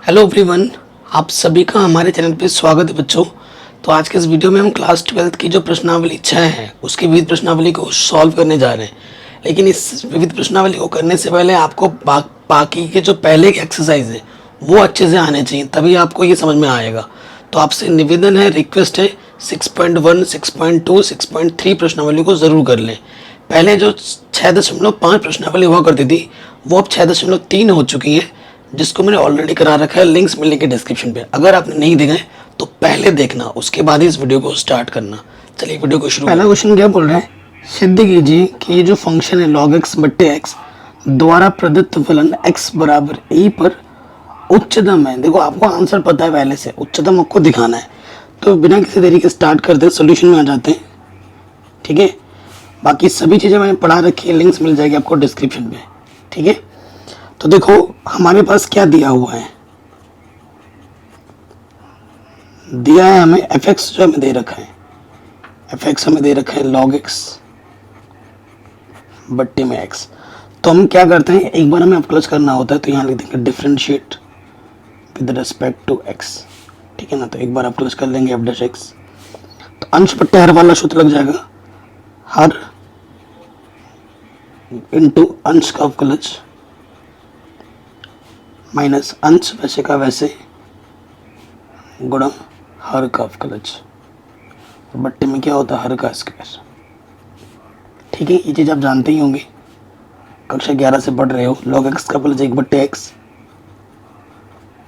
Hello everyone, आप सभी का हमारे चैनल पे स्वागत है बच्चों। तो आज के इस वीडियो में हम क्लास 12th की जो प्रश्नावली 6 है उसकी विविध प्रश्नावली को सॉल्व करने जा रहे हैं। लेकिन इस विविध प्रश्नावली को करने से पहले आपको बाकी के जो पहले के एक्सरसाइज है वो अच्छे से आने चाहिए, तभी आपको ये समझ में आएगा। तो आपसे निवेदन है, रिक्वेस्ट है, 6.1, 6.2, 6.3 प्रश्नावली को ज़रूर कर लें। पहले जो 6.5 प्रश्नावली हुआ करती थी वो अब 6.3 हो चुकी है, जिसको मैंने ऑलरेडी करा रखा है। लिंक्स मिलेंगे डिस्क्रिप्शन पे। अगर आपने नहीं देखे तो पहले देखना, उसके बाद ही इस वीडियो को स्टार्ट करना। चलिए वीडियो को शुरू। पहला क्वेश्चन क्या बोल रहा है, सिद्ध कीजिए कि ये जो फंक्शन है log x बट्टे x द्वारा प्रदत्त फलन x बराबर a पर उच्चतम है। देखो आपको आंसर पता है पहले से, उच्चतम आपको दिखाना है। तो बिना किसी देरी के स्टार्ट करते हैं, सोल्यूशन में आ जाते हैं। ठीक है, बाकी सभी चीज़ें मैंने पढ़ा रखी है, लिंक्स मिल जाएगी आपको डिस्क्रिप्शन में। ठीक है, तो देखो हमारे पास क्या दिया हुआ है, दिया है हमें fx जो हमें दे रखा है, fx हमें दे रखा है log x बट्टे में x। तो हम क्या करते हैं, एक बार हमें अवकलज करना होता है तो यहाँ लिख देंगे differentiate with respect to x। ठीक है ना, तो एक बार अवकलज कर लेंगे f डैश x। तो अंश बट्टे हर वाला सूत्र लग जाएगा, हर इंटू अंश का अवकलज माइनस अंश वैसे का वैसे गुणा हर का अवकलज। बट्टे में क्या होता है, हर का स्क्वायर। ठीक है, ये चीज़ आप जानते ही होंगे, कक्षा 11 से पढ़ रहे हो। log x का अवकलज 1 बट्टे x।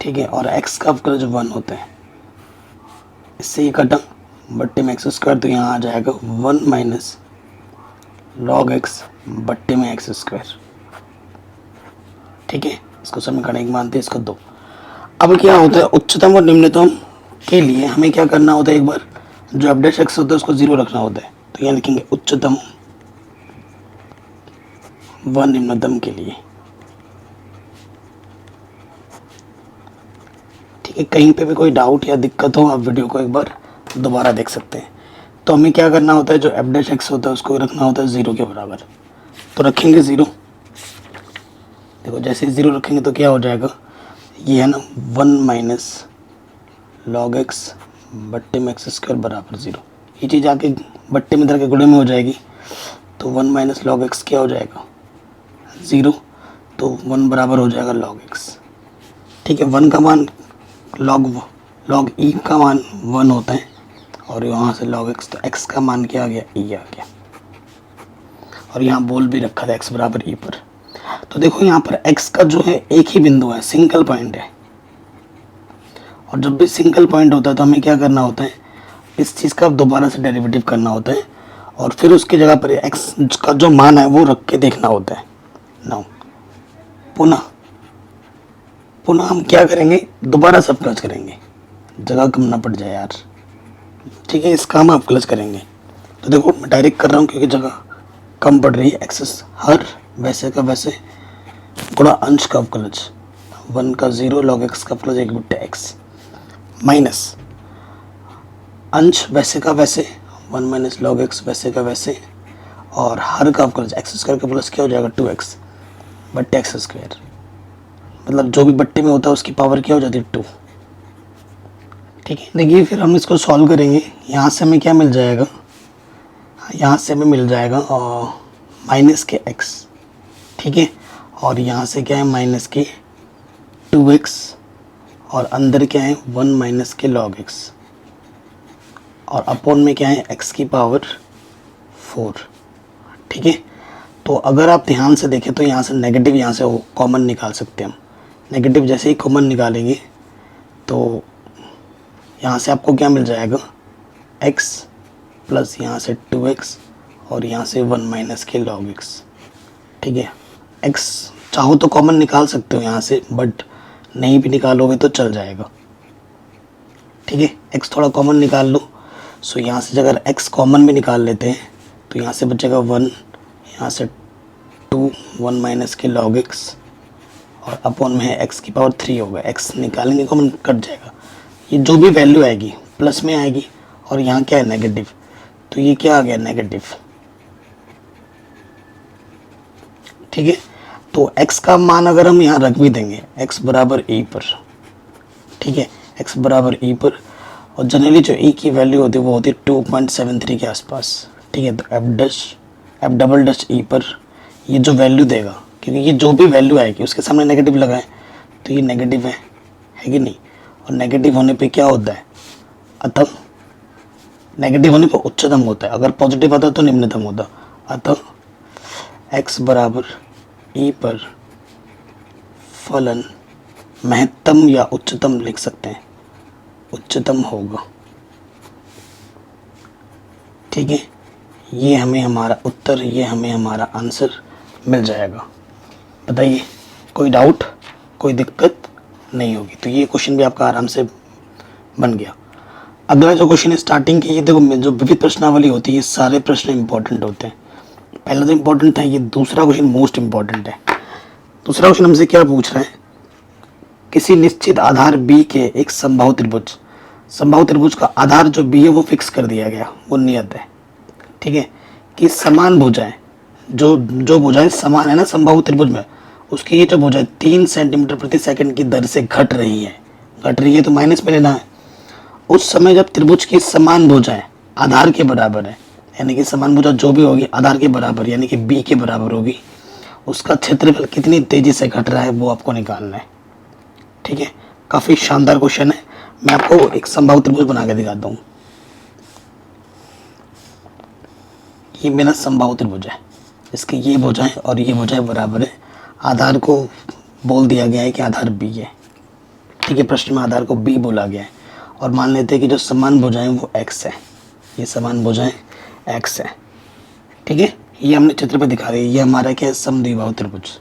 ठीक है, और x का अवकलज 1 होता है। इससे ये कटा, बट्टे में x स्क्वायर, तो यहाँ आ जाएगा 1 माइनस log x बट्टे में x स्क्वायर। ठीक है, इसको समीकरण 1 मानते हैं, इसको 2। अब क्या होता है, उच्चतम और निम्नतम के लिए हमें क्या करना होता है, एक बार जो f डैश x होता है उसको 0 रखना होता है। तो यहाँ लिखेंगे उच्चतम व निम्नतम के लिए। ठीक है, कहीं पे भी कोई डाउट या दिक्कत हो आप वीडियो को एक बार दोबारा देख सकते हैं। तो हमें क्या करना होता है, जो f डैश x होता है उसको रखना होता है 0 के बराबर। तो रखेंगे 0। देखो जैसे ही 0 रखेंगे तो क्या हो जाएगा, ये है ना 1 माइनस log x बट्टे में x स्क्वायर बराबर 0। ये चीज़ आके बट्टे में इधर के गुणे में हो जाएगी, तो 1 माइनस log x क्या हो जाएगा 0, तो 1 बराबर हो जाएगा log x। ठीक है, 1 का मान log e का मान 1 होता है, और यहाँ से log x, तो x का मान क्या आ गया, e आ गया। और यहाँ बोल भी रखा था x बराबर e पर। तो देखो यहाँ पर x का जो है एक ही बिंदु है, सिंगल पॉइंट है। और जब भी सिंगल पॉइंट होता है तो हमें क्या करना होता है, इस चीज़ का दोबारा से डेरिवेटिव करना होता है, और फिर उसकी जगह पर x का जो मान है वो रख के देखना होता है। नाउ पुनः हम क्या करेंगे, दोबारा से अवकलज करेंगे, जगह कम ना पड़ जाए यार। ठीक है, इसका हम अवकलज करेंगे। तो देखो मैं डायरेक्ट कर रहा हूँ क्योंकि जगह कम पड़ रही है। एक्स हर वैसे का वैसे गुणा अंश का अवकलज 1 का 0 log x का अवकलज 1 बट्टे x माइनस अंश वैसे का वैसे 1 माइनस log x वैसे का वैसे, और हर का अवकलज x स्क्वायर का प्लस क्या हो जाएगा 2x बट्टे x स्क्वायर। मतलब जो भी बट्टे में होता है उसकी पावर क्या हो जाती है 2। ठीक है, देखिए फिर हम इसको सॉल्व करेंगे। यहाँ से हमें क्या मिल जाएगा, यहाँ से हमें मिल जाएगा माइनस के x। ठीक है, और यहाँ से क्या है माइनस के 2x, और अंदर क्या है 1 माइनस के log x, और अपॉन में क्या है x की पावर 4। ठीक है, तो अगर आप ध्यान से देखें तो यहाँ से नेगेटिव, यहाँ से कॉमन निकाल सकते हैं हम। नेगेटिव जैसे ही कॉमन निकालेंगे तो यहाँ से आपको क्या मिल जाएगा, x प्लस यहाँ से 2x, और यहाँ से 1 माइनस के log x। ठीक है, x चाहो तो कॉमन निकाल सकते हो यहाँ से, बट नहीं भी निकालोगे तो चल जाएगा। ठीक है, x थोड़ा कॉमन निकाल लो। सो यहाँ से अगर x कॉमन भी निकाल लेते हैं तो यहाँ से बचेगा 1, यहाँ से 2, 1 माइनस के log x, और अपॉन में है x की पावर 3 होगा। x निकालेंगे कॉमन, कट जाएगा। ये जो भी वैल्यू आएगी प्लस में आएगी, और यहाँ क्या है नेगेटिव, तो ये क्या आ गया नेगेटिव। ठीक है, तो x का मान अगर हम यहाँ रख भी देंगे x बराबर a पर, ठीक है, x बराबर e पर, और जनरली जो e की वैल्यू होती है वो होती है 2.73 के आसपास। ठीक है, तो एफ डबल डैश ई पर ये जो वैल्यू देगा, क्योंकि ये जो भी वैल्यू आएगी उसके सामने नेगेटिव लगाएं तो ये नेगेटिव है कि नहीं, और नेगेटिव होने पे क्या होता है, अतः नेगेटिव होने पर उच्चतम होता है, अगर पॉजिटिव आता तो निम्नतम होता। अतः x बराबर e पर फलन महत्तम या उच्चतम लिख सकते हैं, उच्चतम होगा। ठीक है, ये हमें हमारा उत्तर, ये हमें हमारा आंसर मिल जाएगा। बताइए, कोई डाउट, कोई दिक्कत नहीं होगी। तो ये क्वेश्चन भी आपका आराम से बन गया। अगला जो क्वेश्चन है स्टार्टिंग की, ये देखो जो विविध प्रश्नावली होती है ये सारे प्रश्न इंपॉर्टेंट होते हैं। पहला तो इंपॉर्टेंट था, ये दूसरा क्वेश्चन मोस्ट इंपॉर्टेंट है। दूसरा क्वेश्चन हमसे क्या पूछ रहा है, किसी निश्चित आधार बी के एक समबाहु त्रिभुज का आधार जो बी है वो फिक्स कर दिया गया, वो नियत है। ठीक है, कि समान भुजाएं, जो भुजाएं समान है ना समबाहु त्रिभुज में, उसकी ये जो भुजाएं 3 सेंटीमीटर प्रति सेकंड की दर से घट रही है तो माइनस में लेना है। उस समय जब त्रिभुज की समान भुजाएं आधार के बराबर है, यानी कि समान भुजा जो भी होगी आधार के बराबर यानी कि बी के बराबर होगी, उसका क्षेत्रफल कितनी तेजी से घट रहा है वो आपको निकालना है। ठीक है, काफी शानदार क्वेश्चन है। मैं आपको एक समबाहु त्रिभुज बना के दिखाता हूँ। ये मेरा समबाहु त्रिभुज है, इसके ये भुजाएं और ये भुजाएं बराबर है। आधार को बोल दिया गया है कि आधार बी है। ठीक है, प्रश्न में आधार को बी बोला गया है, और मान लेते हैं कि जो समान भुजाएं वो x है, ये समान भुजाएं x है। ठीक है, ये हमने चित्र पे दिखा दिया। ये हमारा क्या है, समद्विबाहु त्रिभुज,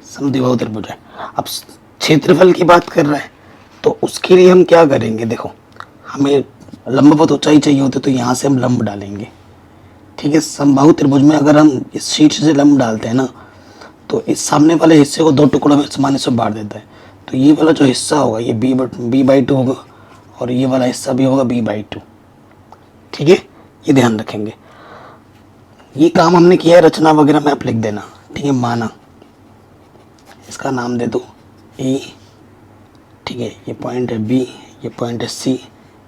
समद्विबाहु त्रिभुज है। अब क्षेत्रफल की बात कर रहे हैं तो उसके लिए हम क्या करेंगे, देखो हमें लंबवत ऊंचाई चाहिए होती है तो यहाँ से हम लंब डालेंगे। ठीक है, समबाहु त्रिभुज में अगर हम इस शीर्ष से लंब डालते हैं ना तो इस सामने वाले हिस्से को दो टुकड़ों में समान हिस्सों बांट देता है। तो ये वाला जो हिस्सा होगा ये b/2 होगा, और ये वाला हिस्सा भी होगा b/2। ठीक है, ये ध्यान रखेंगे। ये काम हमने किया है, रचना वगैरह में आप लिख देना। ठीक है, माना इसका नाम दे दो ए। ठीक है, ये पॉइंट है बी, ये पॉइंट है सी,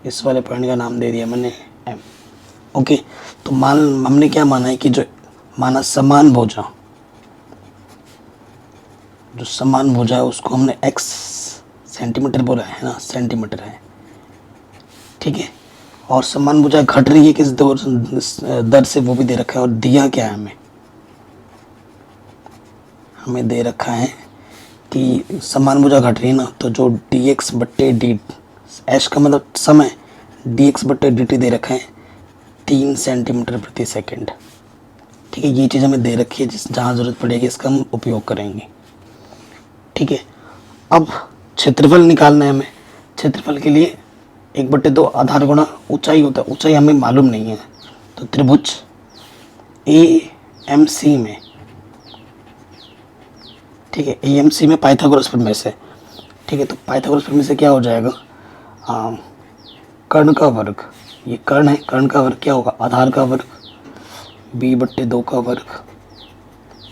इस वाले पॉइंट का नाम दे दिया मैंने एम। ओके, तो हमने क्या माना है कि जो माना समान भुजा, जो समान भुजा है उसको हमने x सेंटीमीटर बोला है ना, सेंटीमीटर है। ठीक है, और समान भुजा घट रही है किस दर से वो भी दे रखा है, और दिया क्या है हमें दे रखा है कि समान भुजा घट रही है ना, तो जो dx बट्टे डी, एच का मतलब समय, dx बट्टे dt दे रखा है 3 सेंटीमीटर प्रति सेकंड। ठीक है, ये चीज़ हमें दे रखी है, जहाँ ज़रूरत पड़ेगी इसका हम उपयोग करेंगे। ठीक है, अब क्षेत्रफल निकालना है हमें। क्षेत्रफल के लिए 1/2 आधार गुणा ऊंचाई होता है, ऊंचाई हमें मालूम नहीं है। तो त्रिभुज AMC में, ठीक है, AMC में पाइथागोरस प्रमेय से, ठीक है, तो पाइथागोरस प्रमेय से क्या हो जाएगा, कर्ण का वर्ग, ये कर्ण है, कर्ण का वर्ग क्या होगा, आधार का वर्ग b/2 का वर्ग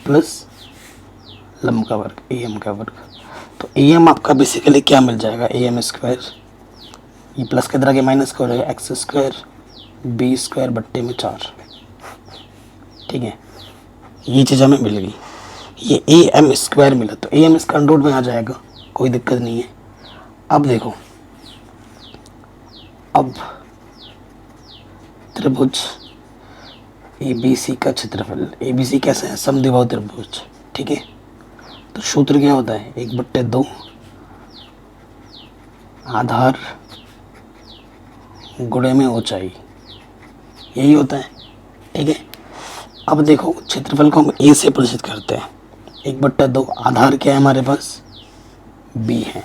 प्लस लंब का वर्ग AM का वर्ग। तो AM आपका बेसिकली क्या मिल जाएगा, AM², ये प्लस के तरह के माइनस का हो जाएगा x² b²/4। ठीक है, ये चीज़ हमें मिल गई, ये AM² मिला, तो AM इसका अंडर रूट में आ जाएगा, कोई दिक्कत नहीं है। अब देखो, अब त्रिभुज ABC का क्षेत्रफल, ABC कैसा है, समद्विबाहु त्रिभुज। ठीक है, तो सूत्र क्या होता है, 1/2 आधार गुणे में ऊंचाई, यही होता है। ठीक है, अब देखो क्षेत्रफल को हम A से प्रदर्शित करते हैं। 1/2 आधार क्या है हमारे पास, B है,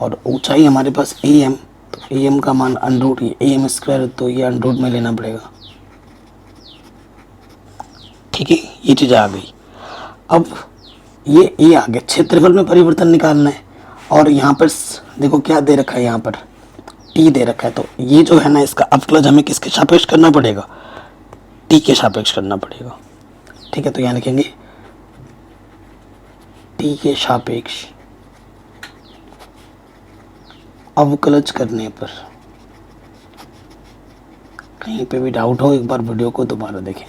और ऊंचाई हमारे पास AM, तो AM का मान अंडर रूट, ये AM², तो ये अंडर रूट में लेना पड़ेगा। ठीक है, ये चीज़ आ गई। अब ये A आ गया, क्षेत्रफल में परिवर्तन निकालना है, और यहाँ पर देखो क्या दे रखा है, यहाँ पर T दे रखा है। तो ये जो है ना, इसका अवकलज हमें किसके सापेक्ष करना पड़ेगा, T के सापेक्ष करना पड़ेगा। ठीक है, तो यहाँ लिखेंगे टी के सापेक्ष अवकलज करने पर, कहीं पे भी डाउट हो एक बार वीडियो को दोबारा देखें।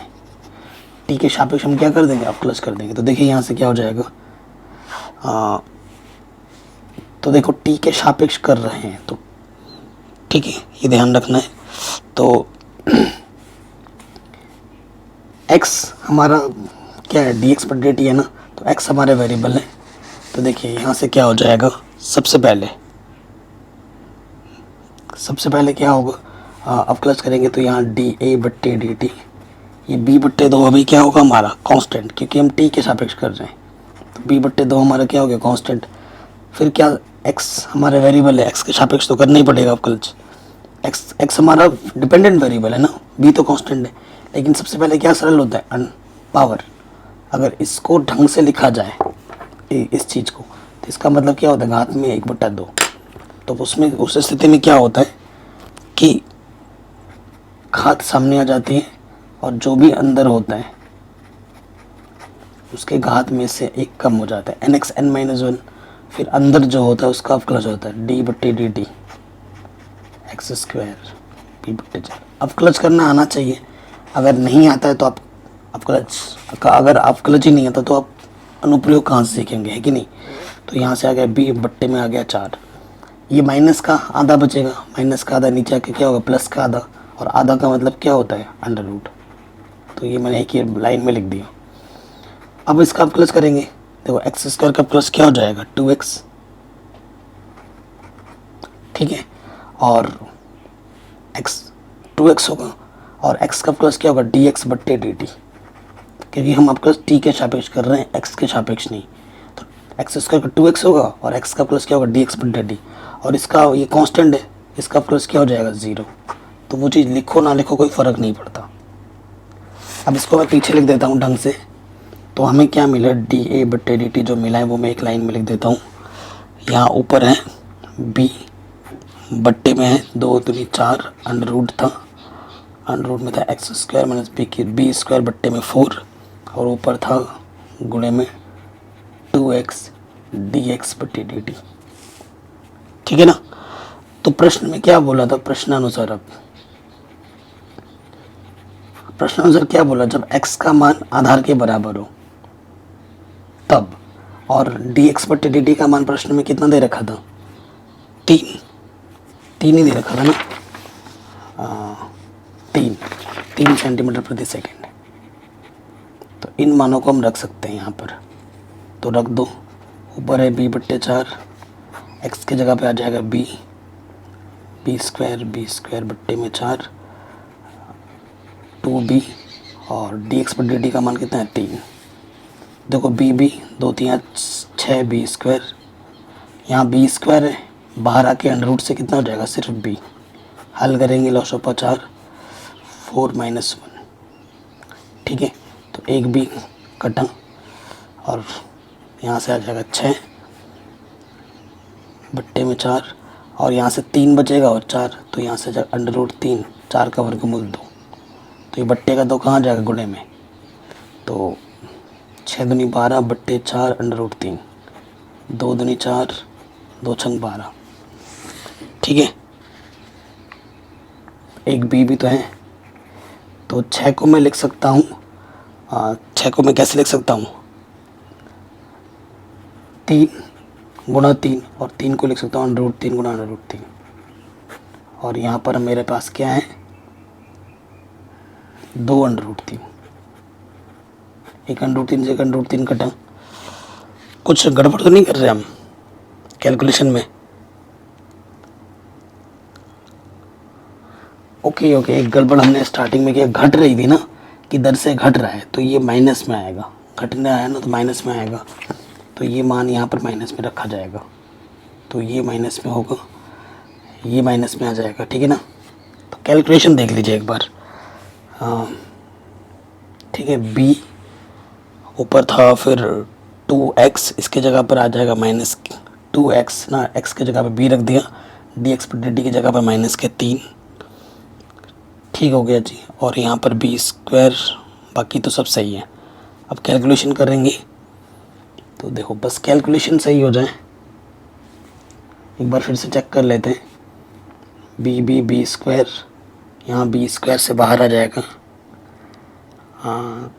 टी के सापेक्ष हम क्या कर देंगे, अवकलज कर देंगे। तो देखिए यहाँ से क्या हो जाएगा, तो देखो टी के सापेक्ष कर रहे हैं तो ठीक है, ये ध्यान रखना है। तो x हमारा क्या है, डी एक्स पर डी टी है ना, तो x हमारे वेरिएबल है। तो देखिए यहाँ से क्या हो जाएगा, सबसे पहले क्या होगा, अवकलज करेंगे तो यहाँ डी ए बट्टे डी टी, ये b बट्टे 2 अभी क्या होगा हमारा कांस्टेंट, क्योंकि हम t के सापेक्ष कर रहे हैं। तो b बट्टे 2 हमारा क्या हो गया, कांस्टेंट। फिर क्या, x हमारे वेरिएबल है, x के सापेक्ष तो करना ही पड़ेगा अवकलज। x हमारा डिपेंडेंट वेरिएबल है ना, b तो कांस्टेंट है। लेकिन सबसे पहले क्या सरल होता है, पावर। अगर इसको ढंग से लिखा जाए इस चीज़ को, तो इसका मतलब क्या होता है, घात में 1/2। तो उसमें उस स्थिति में क्या होता है कि घात सामने आ जाती है और जो भी अंदर होता है उसके घात में से 1 कम हो जाता है, nx n-1। फिर अंदर जो होता है उसका अवकलज होता है d बट्टे D T x square p बट्टे 4। अवकलज करना आना चाहिए, अगर नहीं आता है तो आप अगर अवकलज ही नहीं आता तो आप अनुप्रयोग कहाँ से सीखेंगे, है कि नहीं। तो यहाँ से आ गया b बट्टे में आ गया 4, ये माइनस का आधा बचेगा, माइनस का आधा नीचे आके क्या होगा, प्लस का आधा, और आधा का मतलब क्या होता है, अंडर रूट। तो ये मैंने एक ही लाइन में लिख दिया। अब इसका अवकलज करेंगे, देखो एक्स स्क्वायर का प्लस क्या हो जाएगा, 2x, ठीक है, और x 2x होगा, और x का प्लस क्या होगा, dx बट्टे dt, क्योंकि हम अवकलज t के सापेक्ष कर रहे हैं, x के सापेक्ष नहीं। तो एक्स स्क्वायर का 2x होगा और x का प्लस क्या होगा, dx बट्टे dt, और इसका ये कांस्टेंट है, इसका प्लस क्या हो जाएगा, 0। तो वो चीज़ लिखो ना लिखो कोई फ़र्क नहीं पड़ता। अब इसको मैं पीछे लिख देता हूँ ढंग से, तो हमें क्या मिला, डी ए बट्टे डी टी जो मिला है वो मैं एक लाइन में लिख देता हूँ। यहाँ ऊपर है b बट्टे में है 2 दूनी 4, अंडर रूट था, अंडर रूट में था x square minus b square बट्टे में 4, और ऊपर था गुणे में 2x dx बट्टे dt, ठीक है ना। तो प्रश्न में क्या बोला था, प्रश्नानुसार क्या बोला, जब x का मान आधार के बराबर हो तब, और dx बट्टे dt का मान प्रश्न में कितना दे रखा था, 3 ही दे रखा था ना, 3 सेंटीमीटर प्रति सेकेंड। तो इन मानों को हम रख सकते हैं यहाँ पर, तो रख दो। ऊपर है b बट्टे 4, x की जगह पे आ जाएगा b स्क्वायर बट्टे में 4 2b, और dx बट्टे dt का मान कितना है, 3। देखो b 2 3 6 b स्क्वायर, यहाँ b स्क्वायर है, बाहर आके अंडर रूट से कितना हो जाएगा, सिर्फ b। हल करेंगे, लॉस ऑफ 4 4 - 1, ठीक है। तो एक b कटा, और यहाँ से आ जाएगा 6 बट्टे में 4, और यहाँ से 3 बचेगा और 4, तो यहाँ से जाएगा अंडर रूट 3, 4 का वर्गमूल 2। तो ये बट्टे का 2 कहाँ जाएगा, गुणे में। तो 6 दूनी 12 बट्टे 4 अंडर रूट 3, 2 दूनी 4, 2 छंग 12, ठीक है। एक b भी तो है, तो 6 को मैं लिख सकता हूँ, 6 को मैं कैसे लिख सकता हूँ, 3 गुणा 3, और 3 को लिख सकता हूँ अंडर रूट 3 गुणा अंडर रूट 3। और यहाँ पर मेरे पास क्या है, 2 अंडर रूट 3, एक अंडर रूट 3 से एक अंडर रूट 3 कटा। कुछ गड़बड़ तो नहीं कर रहे हम कैलकुलेशन में, ओके। एक गड़बड़ हमने स्टार्टिंग में किया, घट रही थी ना कि दर से घट रहा है, तो ये माइनस में आएगा, घटना है ना तो माइनस में आएगा, तो ये मान यहाँ पर माइनस में रखा जाएगा, तो ये माइनस में होगा, ये माइनस में आ जाएगा, ठीक है ना। तो कैलकुलेशन देख लीजिए एक बार, ठीक है। b ऊपर था, फिर 2x, इसके जगह पर आ जाएगा -2x ना, x की जगह पर b रख दिया, dx बटे dt की जगह पर -3, ठीक हो गया जी। और यहाँ पर b स्क्वायर, बाकी तो सब सही है। अब कैलकुलेशन करेंगे तो देखो बस कैलकुलेशन सही हो जाए, एक बार फिर से चेक कर लेते हैं। बी स्क्वायर, यहाँ बी स्क्वायर से बाहर आ जाएगा। हाँ,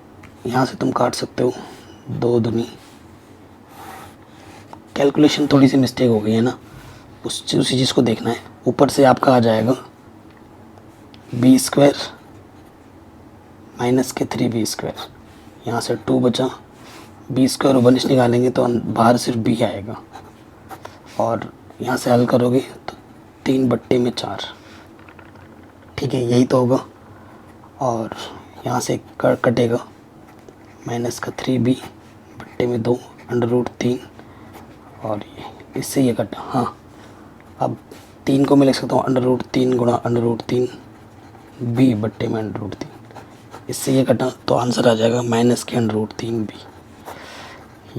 यहाँ से तुम काट सकते हो, 2 दूनी, कैलकुलेशन थोड़ी सी मिस्टेक हो गई है ना, उसी चीज़ को देखना है। ऊपर से आपका आ जाएगा बी स्क्वायर माइनस के 3b स्क्वायर, यहाँ से 2 बचा, बी स्क्वायर और 1 निकालेंगे तो बाहर सिर्फ बी आएगा, और यहाँ से हल करोगे तो 3/4, ठीक है, यही तो होगा। और यहाँ से कटेगा माइनस का 3b/2 √3, और इससे ये कटा। हाँ, अब 3 को मैं लिख सकता हूँ √3 गुणा √3 b/√3, इससे ये कटा तो आंसर आ जाएगा माइनस के √3 b।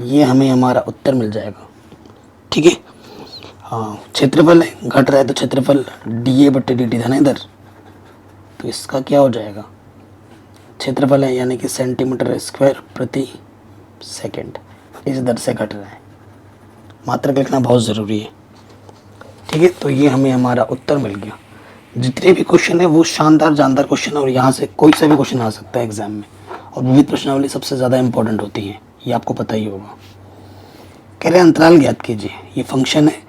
ये हमें हमारा उत्तर मिल जाएगा, ठीक है। हाँ, क्षेत्रफल है, घट रहा है तो क्षेत्रफल dA/dt था ना इधर, तो इसका क्या हो जाएगा, क्षेत्रफल है यानी कि सेंटीमीटर स्क्वायर प्रति सेकंड, इस दर से घट रहा है। मात्रक लिखना बहुत ज़रूरी है, ठीक है। तो ये हमें हमारा उत्तर मिल गया। जितने भी क्वेश्चन है वो शानदार जानदार क्वेश्चन है, और यहाँ से कोई सा भी क्वेश्चन आ सकता है एग्जाम में, और विविध प्रश्नावली सबसे ज़्यादा इंपॉर्टेंट होती है, ये आपको पता ही होगा। कह रहे अंतराल ज्ञात कीजिए, ये फंक्शन है,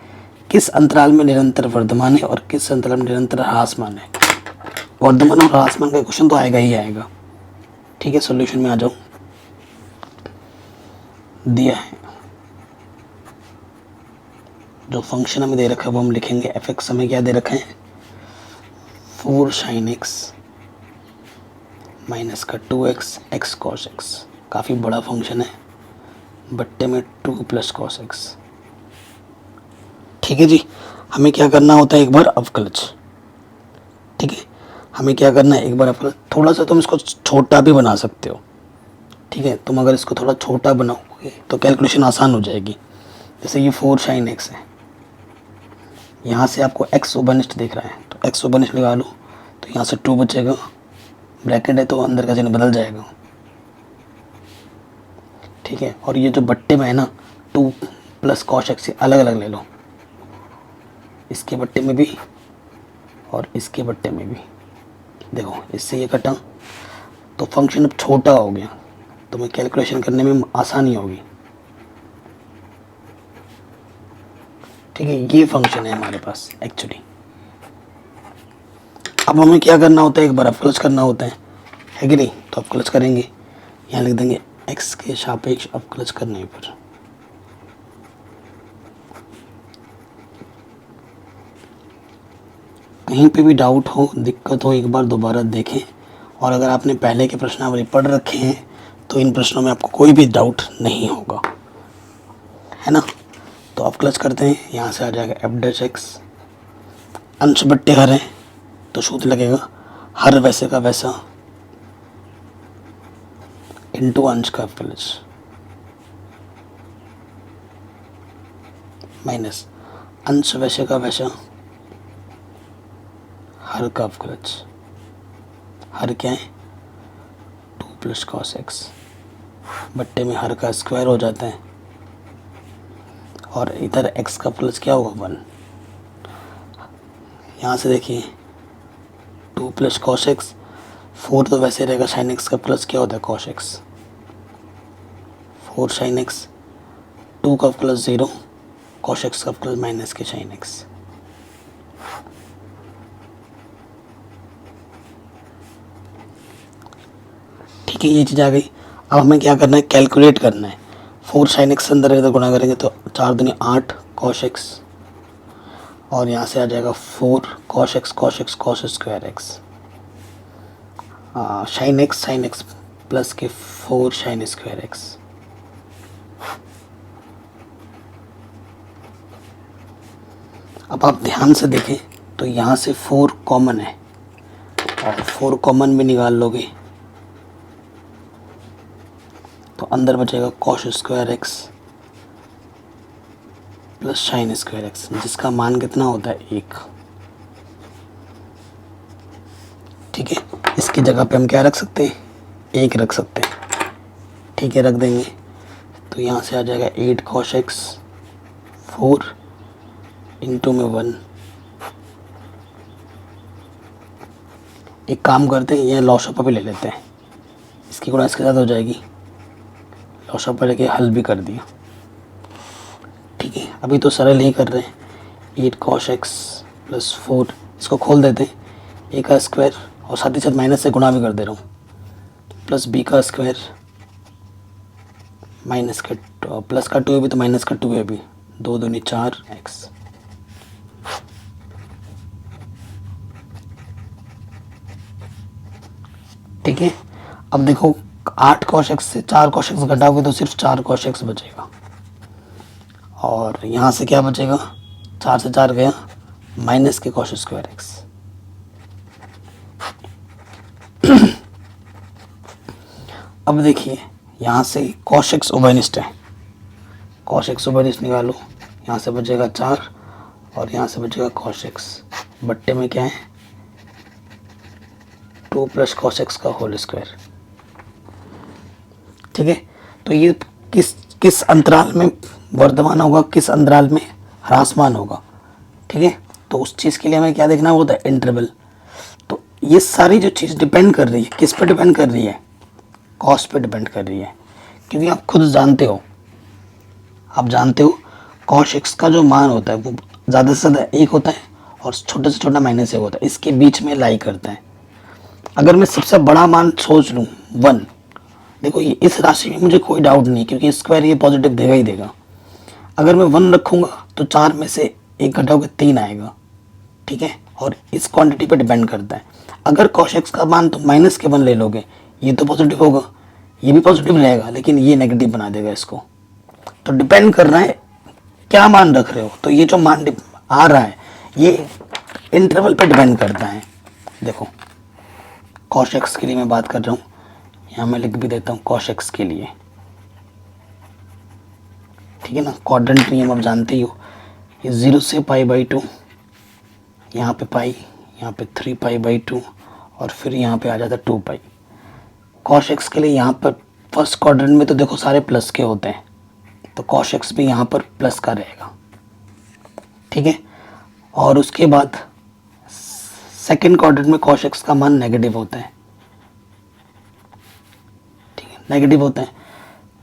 किस अंतराल में निरंतर वर्धमान है और किस अंतराल में निरंतर ह्रासमान है। वर्धमान और ह्रासमान का क्वेश्चन तो आएगा ही आएगा, ठीक है। सॉल्यूशन में आ जाओ, दिया है जो फंक्शन हमें दे रखा है वो हम लिखेंगे। f(x) हमें क्या दे रखा है, 4 sin x माइनस का 2x x cos x, काफ़ी बड़ा फंक्शन है, बट्टे में 2 + cos x, ठीक है जी। हमें क्या करना होता है, एक बार अवकलज, ठीक है। हमें क्या करना है, एक बार अवकलज, थोड़ा सा तुम इसको छोटा भी बना सकते हो, ठीक है। तुम अगर इसको थोड़ा छोटा बनाओगे तो कैलकुलेशन आसान हो जाएगी। जैसे ये 4 sin x है, यहाँ से आपको x उभयनिष्ठ दिख रहा है तो x उभयनिष्ठ लगा लो, तो यहाँ से 2 बचेगा, ब्रैकेट है तो अंदर का चिन्ह बदल जाएगा, ठीक है। और ये जो बट्टे में है ना 2 + cos x, अलग अलग ले लो, इसके बट्टे में भी और इसके बट्टे में भी। देखो इससे ये कटा तो फंक्शन अब छोटा हो गया, तो मैं कैलकुलेशन करने में आसानी होगी, ठीक है। ये फंक्शन है हमारे पास एक्चुअली। अब हमें क्या करना होता है, एक बार अवकलज करना होता है कि नहीं, तो अवकलज करेंगे, यहाँ लिख देंगे x के सापेक्ष अवकलज करने पर। कहीं पे भी डाउट हो, दिक्कत हो, एक बार दोबारा देखें, और अगर आपने पहले के प्रश्नावली पढ़ रखे हैं तो इन प्रश्नों में आपको कोई भी डाउट नहीं होगा, है ना। तो अवकलज करते हैं, यहाँ से आ जाएगा f'(x), अंश बट्टे हर है तो सूत्र लगेगा हर वैसे का वैसा इंटू अंश का अवकलज माइनस अंश वैसे का वैसा हर का अवकलज। हर क्या है, 2 + cos x, बट्टे में हर का स्क्वायर हो जाता है, और इधर x का प्लस क्या होगा 1। यहाँ से देखिए 2 + cos x, 4 तो वैसे रहेगा, sin x का प्लस क्या होता है cos x, 4 sin x, 2 का प्लस 0, cos x का प्लस माइनस के sin x। ठीक है, ये चीज़ आ गई। अब हमें क्या करना है, कैलकुलेट करना है। 4 sin x अंदर इधर गुणा करेंगे तो 4 दूनी 8 cos x, और यहाँ से आ जाएगा 4 cos x square x, sin x plus के 4 sin स्क्वायर x। अब आप ध्यान से देखें तो यहाँ से 4 कॉमन है, और 4 कॉमन भी निकाल लोगे तो अंदर बचेगा cos square x plus sin square x, जिसका मान कितना होता है 1। ठीक है, इसकी जगह पे हम क्या रख सकते हैं, 1 रख सकते हैं। ठीक है, रख देंगे तो यहाँ से आ जाएगा 8 cos x 4 इंटू में 1। एक काम करते हैं, ये लॉशॉपा पे ले लेते हैं, इसकी गुणा इसके साथ हो जाएगी, लॉशॉपा लेके हल भी कर दिया। ठीक है, अभी तो सरल ही कर रहे हैं। 8 cos x प्लस 4, इसको खोल देते हैं, a का स्क्वायर और साथ ही साथ माइनस से गुणा भी कर दे रहा हूँ, प्लस b का स्क्वायर माइनस का प्लस का 2 है भी तो माइनस का 2 है भी, 2 दूनी 4 x। ठीक है, अब देखो 8 cos x से 4 cos x घटाओगे तो सिर्फ 4 cos x बचेगा, और यहाँ से क्या बचेगा, 4 से 4 गया, माइनस के cos स्क्वायर x। अब देखिए यहाँ से cos x ओवरनिस्ट है, cos x ओवरनिस्ट निकालो, यहाँ से बचेगा 4 और यहाँ से बचेगा cos x, बट्टे में क्या है 2 प्लस cos x का होल स्क्वायर। ठीक है, तो ये किस अंतराल में वर्धमान होगा, किस अंतराल में ह्रासमान होगा। ठीक है, तो उस चीज़ के लिए हमें क्या देखना होता है, इंटरवल। तो ये सारी जो चीज़ डिपेंड कर रही है, किस पे डिपेंड कर रही है, कॉस्ट पे डिपेंड कर रही है, क्योंकि आप खुद जानते हो, cos x का जो मान होता है वो ज़्यादा से ज़्यादा 1 होता है और छोटे से छोटा -1 होता है, इसके बीच में लाई करता है। अगर मैं सबसे बड़ा मान सोच लूँ 1, देखो ये इस राशि में मुझे कोई डाउट नहीं, क्योंकि स्क्वायर ये पॉजिटिव देगा ही देगा। अगर मैं 1 रखूँगा तो 4 में से 1 घटाओगे 3 आएगा। ठीक है, और इस क्वांटिटी पे डिपेंड करता है। अगर cos x का मान तो माइनस के 1 ले लोगे, ये तो पॉजिटिव होगा, ये भी पॉजिटिव रहेगा, लेकिन ये नेगेटिव बना देगा इसको। तो डिपेंड कर रहा है क्या मान रख रहे हो। तो ये जो मान आ रहा है ये इंटरवल पे डिपेंड करता है। देखो cos x के लिए मैं बात कर रहा हूँ, यहाँ मैं लिख भी देता हूँ cos x के लिए। ठीक है ना, क्वाड्रेंट नियम आप जानते ही हो, ये 0 से π/2, यहाँ पे पाई, यहाँ पे 3 π/2 और फिर यहाँ पे आ जाता है 2 पाई। cos x के लिए यहाँ पर फर्स्ट क्वाड्रेंट में तो देखो सारे प्लस के होते हैं, तो cos x भी यहाँ पर प्लस का रहेगा। ठीक है, और उसके बाद सेकंड क्वाड्रेंट में cos x का मान नेगेटिव होता है। ठीक है, नेगेटिव होता है।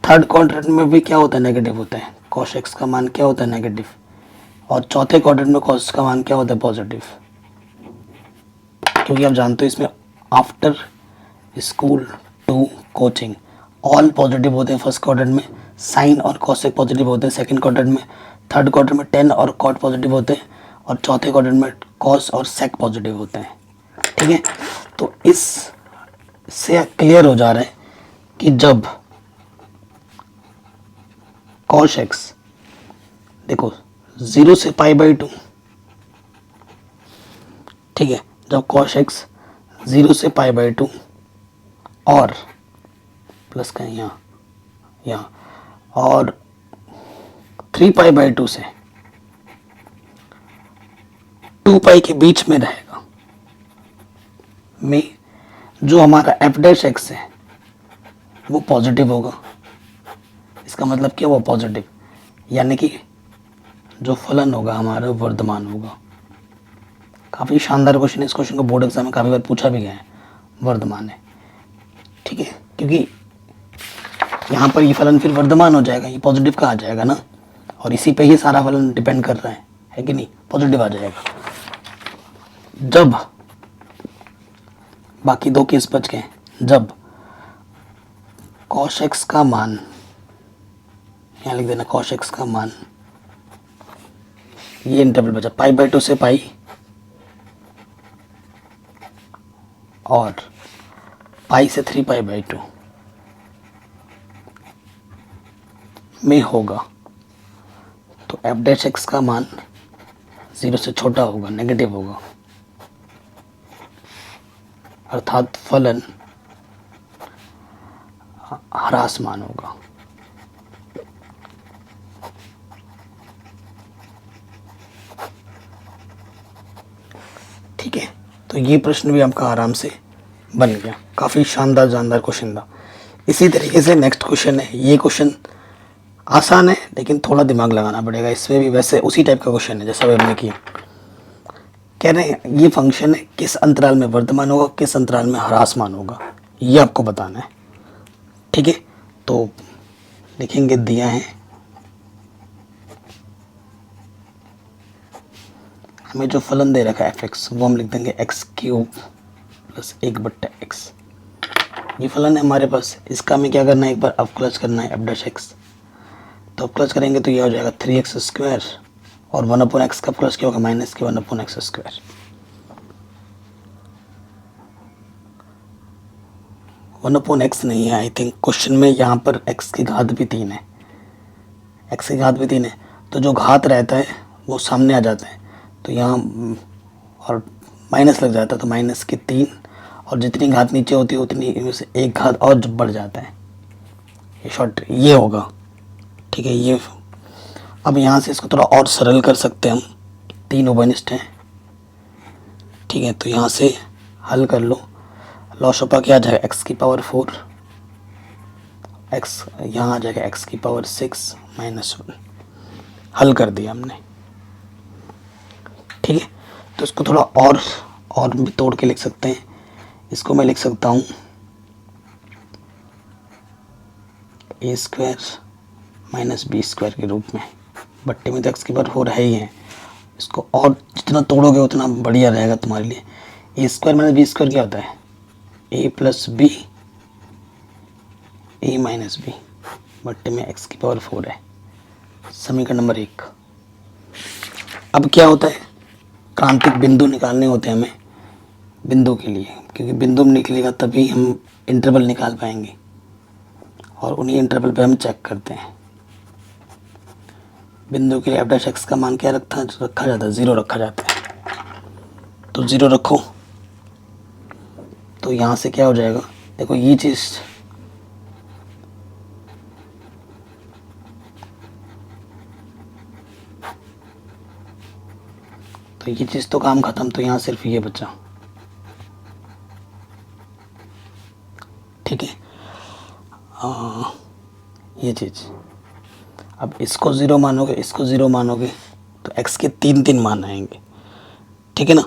थर्ड क्वाड्रेंट में भी क्या होता है, नेगेटिव होता है, cos x का मान क्या होता है, नेगेटिव। और चौथे क्वाड्रेंट में cos का मान क्या होता है, पॉजिटिव। क्योंकि आप जानते हो इसमें after school to coaching all positive होते हैं फर्स्ट क्वाड्रेंट में, साइन और कॉसेक पॉजिटिव होते हैं सेकंड क्वाड्रेंट में, थर्ड क्वाड्रेंट में टेन और कॉट पॉजिटिव होते हैं, और चौथे क्वाड्रेंट में कॉस और सेक पॉजिटिव होते हैं। ठीक है, तो इस से क्लियर हो जा रहा है कि जब cos x देखो 0 से π/2, ठीक है, जब cos x 0 से π/2 और प्लस का यहाँ और 3 π/2 से 2 पाई के बीच में रहेगा, में जो हमारा f'(x) है वो पॉजिटिव होगा। इसका मतलब क्या, वो पॉजिटिव, यानी कि जो फलन होगा हमारा वर्धमान होगा। काफ़ी शानदार क्वेश्चन है, इस क्वेश्चन को बोर्ड एग्जाम में काफ़ी बार पूछा भी गया है, वर्धमान है। ठीक है, क्योंकि यहाँ पर ये फलन फिर वर्धमान हो जाएगा, ये पॉजिटिव का आ जाएगा ना, और इसी पे ही सारा फलन डिपेंड कर रहा है कि नहीं, पॉजिटिव आ जाएगा। जब बाकी दो केस बच गए, जब cos x का मान, यहाँ लिख देना cos x का मान, ये इंटरवल बचा π/2 से पाई और पाई से 3 π/2 में होगा, तो f'(x) का मान 0 से छोटा होगा, नेगेटिव होगा, अर्थात फलन ह्रासमान होगा। ठीक है, तो ये प्रश्न भी आपका आराम से बन गया, काफ़ी शानदार क्वेश्चन था। इसी तरीके से नेक्स्ट क्वेश्चन है, ये क्वेश्चन आसान है लेकिन थोड़ा दिमाग लगाना पड़ेगा इसमें भी। वैसे उसी टाइप का क्वेश्चन है जैसा भी हमने किया। कह रहे हैं ये फंक्शन है किस अंतराल में वर्धमान होगा, किस अंतराल में ह्रासमान होगा, ये आपको बताना है। ठीक है, तो लिखेंगे दिया है हमें जो फलन दे रखा है एफ एक्स, वो हम लिख देंगे एक्स क्यूब प्लस 1/x। ये फलन है हमारे पास, इसका हमें क्या करना है, एक बार अवकलज करना है एफ डैश एक्स। तो अवकलज करेंगे तो ये हो जाएगा 3x² और 1/x का प्लस क्या होगा, माइनस के 1/x²। 1/x नहीं है आई थिंक क्वेश्चन में, यहाँ पर x की घात भी 3 है, x की घात भी 3 है। तो जो घात रहता है वो सामने आ जाता है, तो यहाँ और माइनस लग जाता है, तो माइनस की 3 और जितनी घात नीचे होती है उतनी इनमें से एक घात और जब बढ़ जाता है, ये शॉर्ट ये होगा। ठीक है, ये अब यहाँ से इसको थोड़ा और सरल कर सकते हैं हम, 3 उभयनिष्ठ हैं। ठीक है, तो यहाँ से हल कर लो, लॉशोपा क्या आ जाएगा x⁴, x यहाँ आ जाएगा x⁴ -1। हल कर दिया हमने। ठीक है, तो इसको थोड़ा और भी तोड़ के लिख सकते हैं। इसको मैं लिख सकता हूँ a² - b² के रूप में। बट्टे में तो x⁴ है ही है, इसको और जितना तोड़ोगे उतना बढ़िया रहेगा तुम्हारे लिए। a² - b² क्या होता है, a + b a - b बट्टे में x⁴ है। समीकरण नंबर 1। अब क्या होता है, क्रांतिक बिंदु निकालने होते हैं हमें बिंदु के लिए, क्योंकि बिंदु में निकलेगा तभी हम इंटरवल निकाल पाएंगे, और उन्हीं इंटरवल पे हम चेक करते हैं। बिंदु के लिए f' का मान क्या रखा जाता है, 0 रखा जाता है। तो 0 रखो, तो यहाँ से क्या हो जाएगा, देखो ये चीज़ तो ये चीज़ तो काम खत्म, तो यहाँ सिर्फ ये बचा। ठीक है, ये चीज़ अब इसको 0 मानोगे, इसको 0 मानोगे तो x के 3 मान आएंगे। ठीक है ना।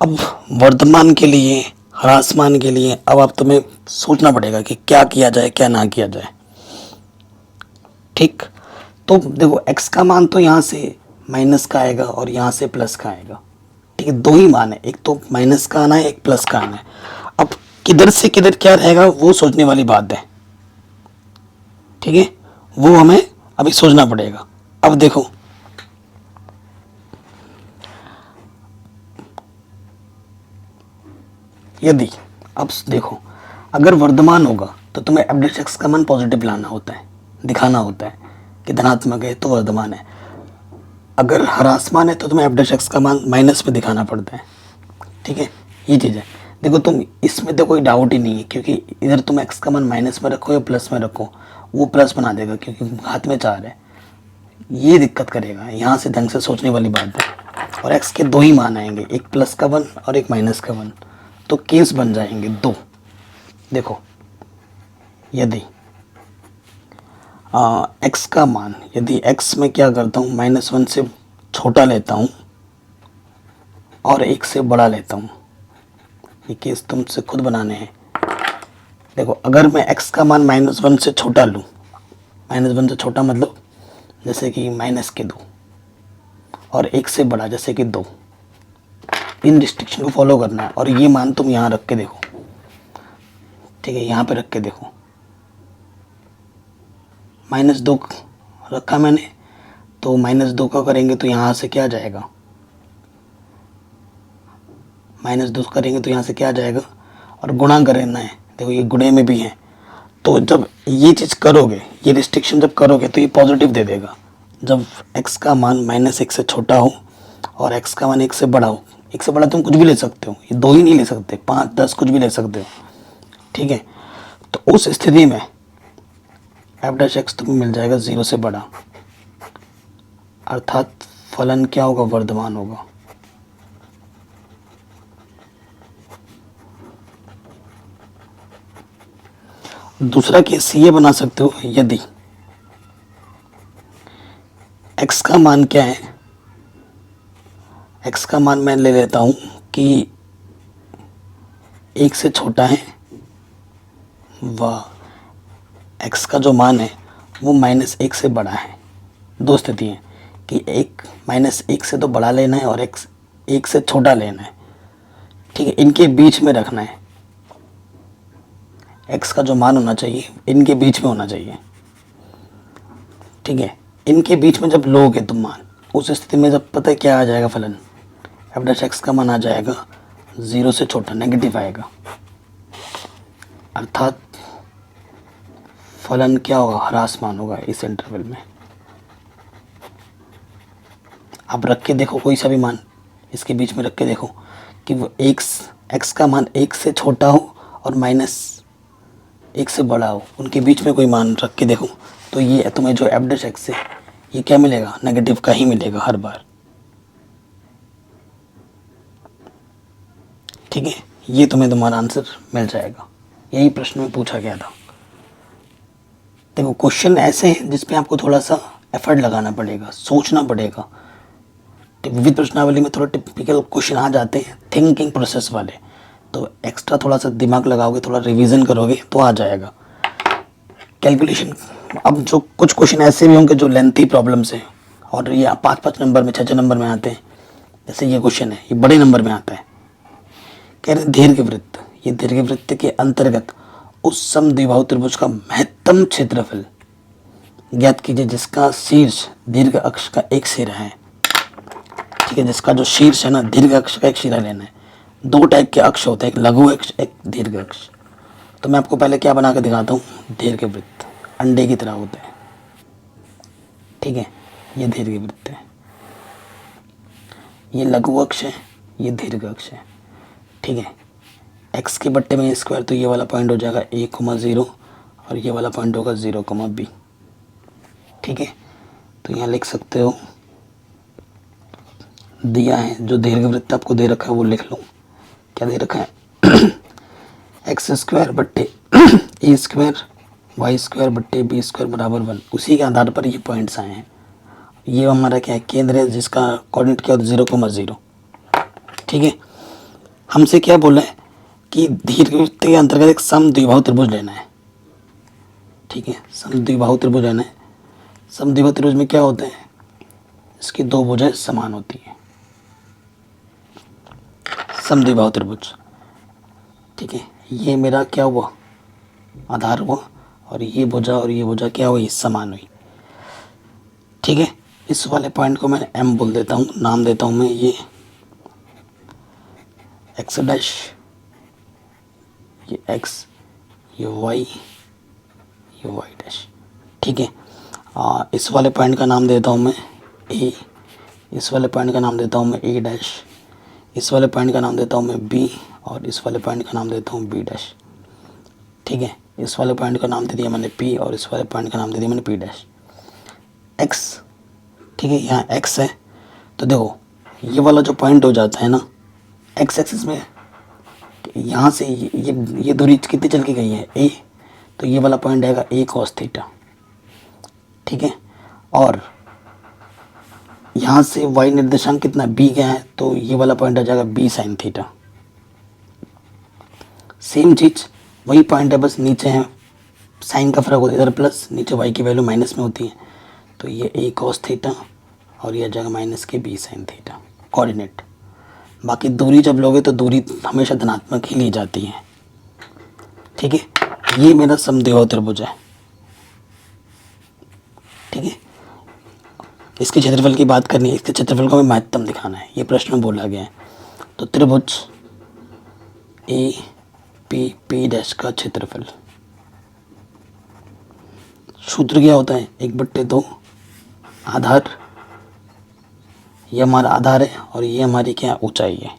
अब वर्धमान के लिए, ह्रासमान के लिए अब आप तुम्हें सोचना पड़ेगा कि क्या किया जाए क्या ना किया जाए। ठीक, तो देखो x का मान तो यहाँ से माइनस का आएगा और यहाँ से प्लस का आएगा। ठीक है, 2 ही मान है, एक तो माइनस का आना है, एक प्लस का आना है। अब किधर से किधर क्या रहेगा वो सोचने वाली बात है। ठीक है, वो हमें अभी सोचना पड़ेगा। अब देखो यदि अब देखो अगर वर्धमान होगा तो तुम्हें f' का मान पॉजिटिव लाना होता है, दिखाना होता है कि धनात्मक है तो वर्धमान है। अगर ह्रासमान है तो तुम्हें f' का मान माइनस में दिखाना पड़ता है। ठीक है, ये चीज़ है। देखो तुम इसमें तो कोई डाउट ही नहीं है, क्योंकि इधर तुम x का मान माइनस में रखो या प्लस में रखो, वो प्लस बना देगा क्योंकि हाथ में 4 है। ये दिक्कत करेगा, यहाँ से ढंग से सोचने वाली बात है। और x के 2 ही मान आएंगे, एक प्लस का 1 और एक माइनस का 1, तो केस बन जाएंगे 2। देखो यदि x का मान, यदि x में क्या करता हूँ, -1 से छोटा लेता हूँ और 1 से बड़ा लेता हूँ, ये केस तुमसे खुद बनाने हैं। देखो अगर मैं x का मान -1 से छोटा लूँ, -1 से छोटा मतलब जैसे कि -2 और 1 से बड़ा जैसे कि 2, इन रिस्ट्रिक्शन को फॉलो करना है। और ये मान तुम यहाँ रख के देखो, ठीक है, यहाँ पे रख के देखो, -2 रखा मैंने, तो -2 का करेंगे तो यहाँ से क्या आ जाएगा, -2 करेंगे तो यहाँ से क्या आ जाएगा, और गुणा करना है। देखो ये गुणे में भी है, तो जब ये चीज़ करोगे, ये रिस्ट्रिक्शन जब करोगे तो ये पॉजिटिव दे देगा। जब x का मान -1 से छोटा हो और x का मान 1 से बड़ा हो, 1 से बड़ा तुम कुछ भी ले सकते हो, ये 2 ही नहीं ले सकते, 5, 10 कुछ भी ले सकते हो। ठीक है, तो उस स्थिति में f' तुम्हें मिल जाएगा 0 से बड़ा, अर्थात फलन क्या होगा, वर्धमान होगा। दूसरा केस ये बना सकते हो, यदि एक्स का मान क्या है, एक्स का मान मैं ले लेता हूँ कि 1 से छोटा है व एक्स का जो मान है वो -1 से बड़ा है। दो स्थिति है कि -1 से तो बड़ा लेना है और एक्स 1 से छोटा लेना है। ठीक है, इनके बीच में रखना है। एक्स का जो मान होना चाहिए इनके बीच में होना चाहिए। ठीक है, इनके बीच में जब लोगे तुम मान, उस स्थिति में जब पता है क्या आ जाएगा फलन, एफ डैश एक्स का मान आ जाएगा 0 से छोटा, नेगेटिव आएगा। अर्थात फलन क्या होगा, ह्रास मान होगा इस इंटरवल में। आप रख के देखो कोई सा भी मान इसके बीच में रख के देखो कि वो एक्स का मान 1 से छोटा हो और -1 से बड़ा हो, उनके बीच में कोई मान रख के देखो तो ये तुम्हें जो एफ डैश एक्स है ये क्या मिलेगा, नेगेटिव का ही मिलेगा हर बार। ठीक है, ये तुम्हें तुम्हारा आंसर मिल जाएगा। यही प्रश्न में पूछा गया था। देखो क्वेश्चन ऐसे हैं जिसपे आपको थोड़ा सा एफर्ट लगाना पड़ेगा, सोचना पड़ेगा। विविध प्रश्नावली में थोड़ा टिपिकल क्वेश्चन आ जाते हैं थिंकिंग प्रोसेस वाले, तो एक्स्ट्रा थोड़ा सा दिमाग लगाओगे, थोड़ा रिवीजन करोगे तो आ जाएगा कैलकुलेशन। अब जो कुछ क्वेश्चन ऐसे भी होंगे जो लेंथी प्रॉब्लम्स हैं और ये 5-5 नंबर में 6-6 नंबर में आते हैं, जैसे ये क्वेश्चन है ये बड़े नंबर में आता है। कह रहे दीर्घवृत्त, ये दीर्घवृत्त के अंतर्गत उस समद्विबाहु त्रिभुज का महत्तम क्षेत्रफल ज्ञात कीजिए जिसका शीर्ष दीर्घ अक्ष का एक सिरा है। ठीक है, जिसका जो शीर्ष है ना, दीर्घ अक्ष का एक सिरा लेना है। 2 टाइप के अक्ष होते हैं, एक लघु अक्ष एक दीर्घ अक्ष। तो मैं आपको पहले क्या बना के दिखाता हूँ, दीर्घवृत्त अंडे की तरह होते हैं। ठीक है, ये दीर्घवृत्त है, ये लघु अक्ष है, ये दीर्घ अक्ष है। ठीक है, एक्स के बट्टे में स्क्वायर, तो ये वाला पॉइंट हो जाएगा a,0 और ये वाला पॉइंट होगा 0,b। ठीक है, तो यहाँ लिख सकते हो, दिया है जो दीर्घवृत्त आपको दे रखा है वो लिख लो। क्या दे रखा है एक्स स्क्वायर बट्टे ए स्क्वायर वाई स्क्वायर बट्टे बी स्क्वायर बराबर 1। उसी के आधार पर ये पॉइंट्स आए हैं। ये हमारा क्या है, केंद्र है जिसका कोऑर्डिनेट क्या होता है 0,0। ठीक है, हमसे क्या बोला है कि दीर्घवृत्त के अंतर्गत एक समद्विबाहु त्रिभुज लेना है। ठीक है, समद्विबाहु त्रिभुज लेना है। समद्विबाहु त्रिभुज में क्या होता है, इसकी 2 भुजाएं समान होती हैं, समद्विबाहु त्रिभुज। ठीक है, ये मेरा क्या हुआ, आधार हुआ, और ये भुजा क्या हुई, समान हुई। ठीक है, इस वाले पॉइंट को मैं एम बोल देता हूँ, नाम देता हूँ मैं ये एक्स डैश, ये एक्स, ये वाई डैश। ठीक है, इस वाले पॉइंट का नाम देता हूँ मैं ए, इस वाले पॉइंट का नाम देता हूँ मैं ए डैश, इस वाले पॉइंट का नाम देता हूँ मैं बी, और इस वाले पॉइंट का नाम देता हूँ बी डैश। ठीक है, इस वाले पॉइंट का नाम दे दिया मैंने पी, और इस वाले पॉइंट का नाम दे दिया मैंने पी डैश। एक्स, ठीक है, यहाँ एक्स है, तो देखो ये वाला जो पॉइंट हो जाता है ना एक्स एक्सिस में, यहाँ से ये दूरी कितनी चल के गई है ए, तो ये वाला पॉइंट आएगा ए कॉस थीटा। ठीक है, और यहाँ से वाई निर्देशांक कितना बी गया है, तो ये वाला पॉइंट आ जाएगा बी साइन थीटा। सेम चीज वही पॉइंट है, बस नीचे है साइन का फर्क होता है, इधर प्लस, नीचे वाई की वैल्यू माइनस में होती है, तो ये ए कॉस थीटा और ये आ जाएगा माइनस के बी साइन थीटा कोऑर्डिनेट। बाकी दूरी जब लोगे तो दूरी हमेशा धनात्मक ही ली जाती है। ठीक है, ये मेरा समद्विबाहु त्रिभुज है। ठीक है, इसके क्षेत्रफल की बात करनी है, इसके क्षेत्रफल को हमें महत्तम दिखाना है, ये प्रश्न में बोला गया है। तो त्रिभुज ए पी पी डैश का क्षेत्रफल, सूत्र क्या होता है, 1/2 आधार, ये हमारा आधार है और ये हमारी क्या ऊंचाई है।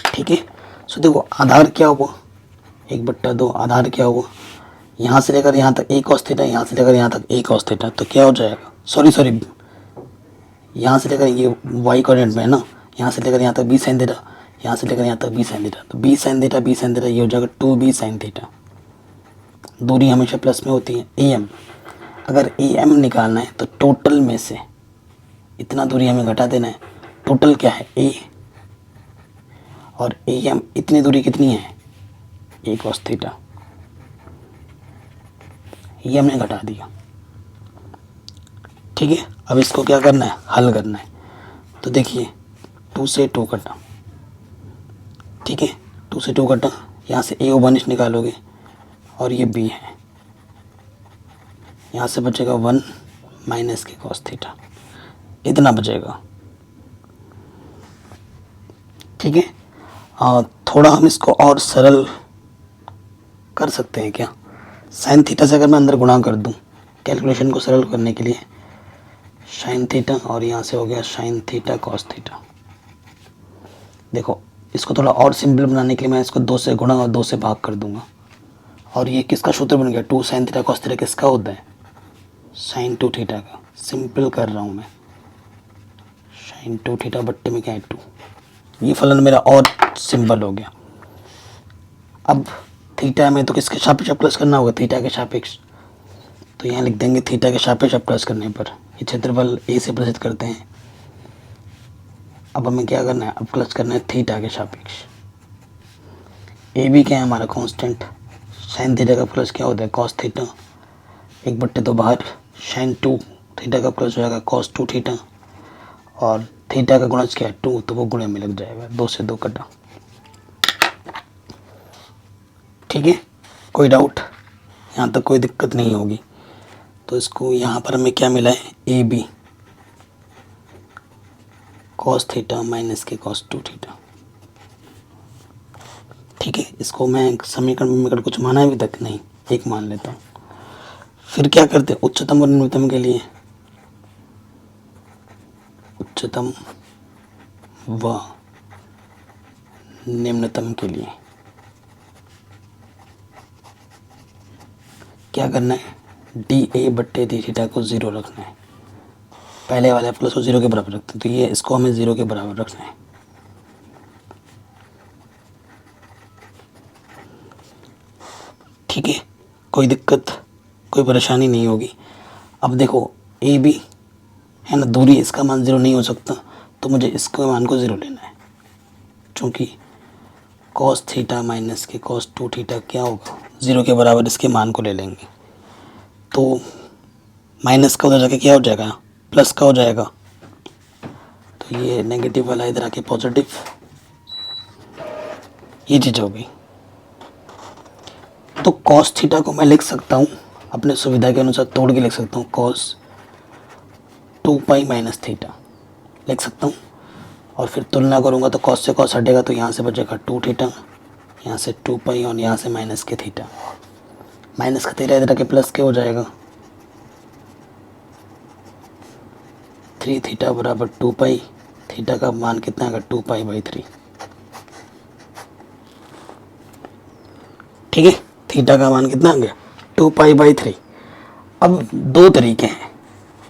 ठीक है, सो देखो आधार क्या हुआ, 1/2 आधार क्या हुआ, यहाँ से लेकर यहाँ तक ए कॉस थीटा, यहाँ से लेकर यहाँ तक ए कॉस थीटा, तो क्या हो जाएगा, सॉरी यहाँ से लेकर ये वाई कोऑर्डिनेट में है ना, यहाँ से लेकर यहाँ तक बी साइन थीटा, यहाँ से लेकर यहाँ तक बी साइन थीटा, तो बी साइन थीटा ये हो जाएगा 2b साइन थीटा। दूरी हमेशा प्लस में होती है, ए एम। अगर ए एम निकालना है तो टोटल में से इतना दूरी हमें घटा देना है। टोटल क्या है ए, और ए एम इतनी दूरी कितनी है ए कॉस थीटा, ये हमने घटा दिया। ठीक है, अब इसको क्या करना है, हल करना है। तो देखिए 2 से 2 कटा, ठीक है 2 से 2 कटा, यहाँ से ए वनिश निकालोगे और ये बी है, यहाँ से बचेगा 1 माइनस के कॉस थीटा, इतना बचेगा। ठीक है, थोड़ा हम इसको और सरल कर सकते हैं क्या, साइन थीटा से अगर मैं अंदर गुणा कर दूं कैलकुलेशन को सरल करने के लिए, साइन थीटा और यहाँ से हो गया साइन थीटा कॉस थीटा। देखो इसको थोड़ा और सिंपल बनाने के लिए मैं इसको 2 से गुणा और 2 से भाग कर दूंगा, और ये किसका सूत्र बन गया, 2 साइन थीटा कॉस थीटा किसका होता है, साइन 2 थीटा का। सिंपल कर रहा हूँ मैं, साइन 2 थीटा बट्टे में क्या है 2, ये फलन मेरा और सिंपल हो गया। अब थीटा में तो किसके सापेक्ष प्लस करना होगा, थीटा के सापेक्ष, तो यहाँ लिख देंगे थीटा के सापेक्ष प्लस करने पर ये क्षेत्रफल ए से प्रदर्शित करते हैं। अब हमें क्या करना है, अब प्लस करना है थीटा के सापेक्ष। ए भी क्या है हमारा कांस्टेंट, साइन थीटा का प्लस क्या होता है कॉस थीटा, 1/2 बाहर, साइन 2 थीटा का प्लस हो जाएगा कॉस 2 थीटा, और थीटा का गुणज क्या है 2, तो वो गुणे में लग जाएगा, 2 से 2 कटा। ठीक है, कोई डाउट, यहाँ तक कोई दिक्कत नहीं होगी। तो इसको यहाँ पर हमें क्या मिला है, A B cos theta minus K cos 2 theta. ठीक है, इसको मैं समीकरण में कुछ माना है अभी तक नहीं, एक मान लेता हूँ। फिर क्या करते हैं, उच्चतम और निम्नतम के लिए, उच्चतम व निम्नतम के लिए क्या करना है, डी ए बट्टे डी थीटा को 0 रखना है, पहले वाले प्लस को 0 के बराबर रखते हैं, तो ये इसको हमें 0 के बराबर रखना है। ठीक है, कोई दिक्कत कोई परेशानी नहीं होगी। अब देखो ए बी है ना, दूरी इसका मान 0 नहीं हो सकता, तो मुझे इसके मान को 0 लेना है, क्योंकि cos theta minus K cos 2 theta क्या होगा 0 के बराबर, इसके मान को ले लेंगे, तो माइनस का उधर जाके क्या हो जाएगा, प्लस का हो जाएगा, तो ये नेगेटिव वाला इधर आके पॉजिटिव, ये चीज़ हो गई। तो कॉस थीटा को मैं लिख सकता हूँ अपने सुविधा के अनुसार, तोड़ के लिख सकता हूँ, कॉस 2 पाई माइनस थीटा लिख सकता हूँ, और फिर तुलना करूँगा तो कॉस से कॉस हटेगा, तो यहाँ से बचेगा 2 थीटा, यहाँ से 2 पाई और यहाँ से माइनस के थीटा, माइनस का थीटा इधर आके प्लस के हो जाएगा, 3 थीटा बराबर 2 पाई, थीटा का मान कितना आएगा 2 पाई बाई 3। ठीक है, थीटा का मान कितना आ गया 2 पाई बाई 3। अब 2 तरीके हैं,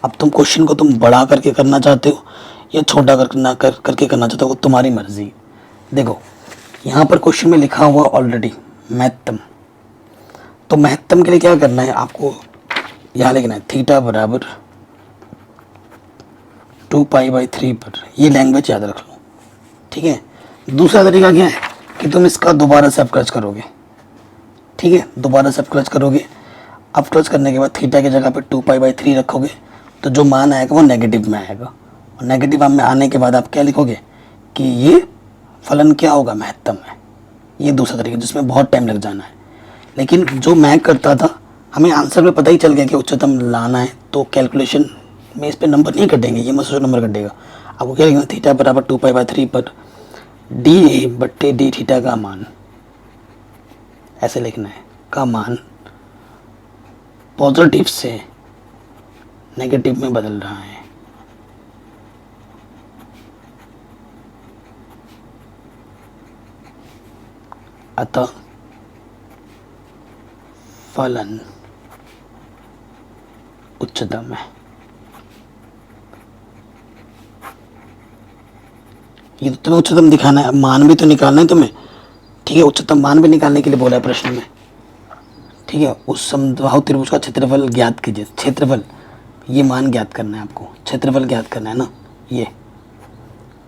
अब तुम क्वेश्चन को तुम बड़ा करके करना चाहते हो या छोटा करके करना चाहते हो, वो तुम्हारी मर्जी। देखो यहाँ पर क्वेश्चन में लिखा हुआ ऑलरेडी महत्तम, तो महत्तम के लिए क्या करना है आपको, यहाँ लिखना है थीटा बराबर 2 पाई बाई 3 पर, ये लैंग्वेज याद रख लो। ठीक है, दूसरा तरीका क्या है कि तुम इसका दोबारा से अपक्रच करोगे। ठीक है, दोबारा से अपक्रच करोगे, अपक्रच करने के बाद थीटा की जगह पे 2 पाई बाई 3 रखोगे, तो जो मान आएगा वो नेगेटिव में आएगा, और नेगेटिव में आने के बाद आप क्या लिखोगे कि ये फलन क्या होगा, महत्तम है। ये दूसरा तरीका जिसमें बहुत टाइम लग जाना है, लेकिन जो मैं करता था हमें आंसर में पता ही चल गया कि उच्चतम लाना है, तो कैलकुलेशन में इस पर नंबर नहीं कटेंगे, ये मसो नंबर कटेगा। आपको क्या लिखना, थीटा बराबर 2 पाई बाई 3 पर डी ए बट्टे डी थीटा का मान, ऐसे लिखना है, का मान पॉजिटिव से नेगेटिव में बदल रहा है। अतः फलन उच्चतम है। ये तो तुम्हें उच्चतम दिखाना है, मान भी तो निकालना है तुम्हें। ठीक है, उच्चतम मान भी निकालने के लिए बोला है प्रश्न में। ठीक है। उस समबाहु त्रिभुज का क्षेत्रफल ज्ञात कीजिए। क्षेत्रफल, ये मान ज्ञात करना है आपको, क्षेत्रफल ज्ञात करना है ना। ये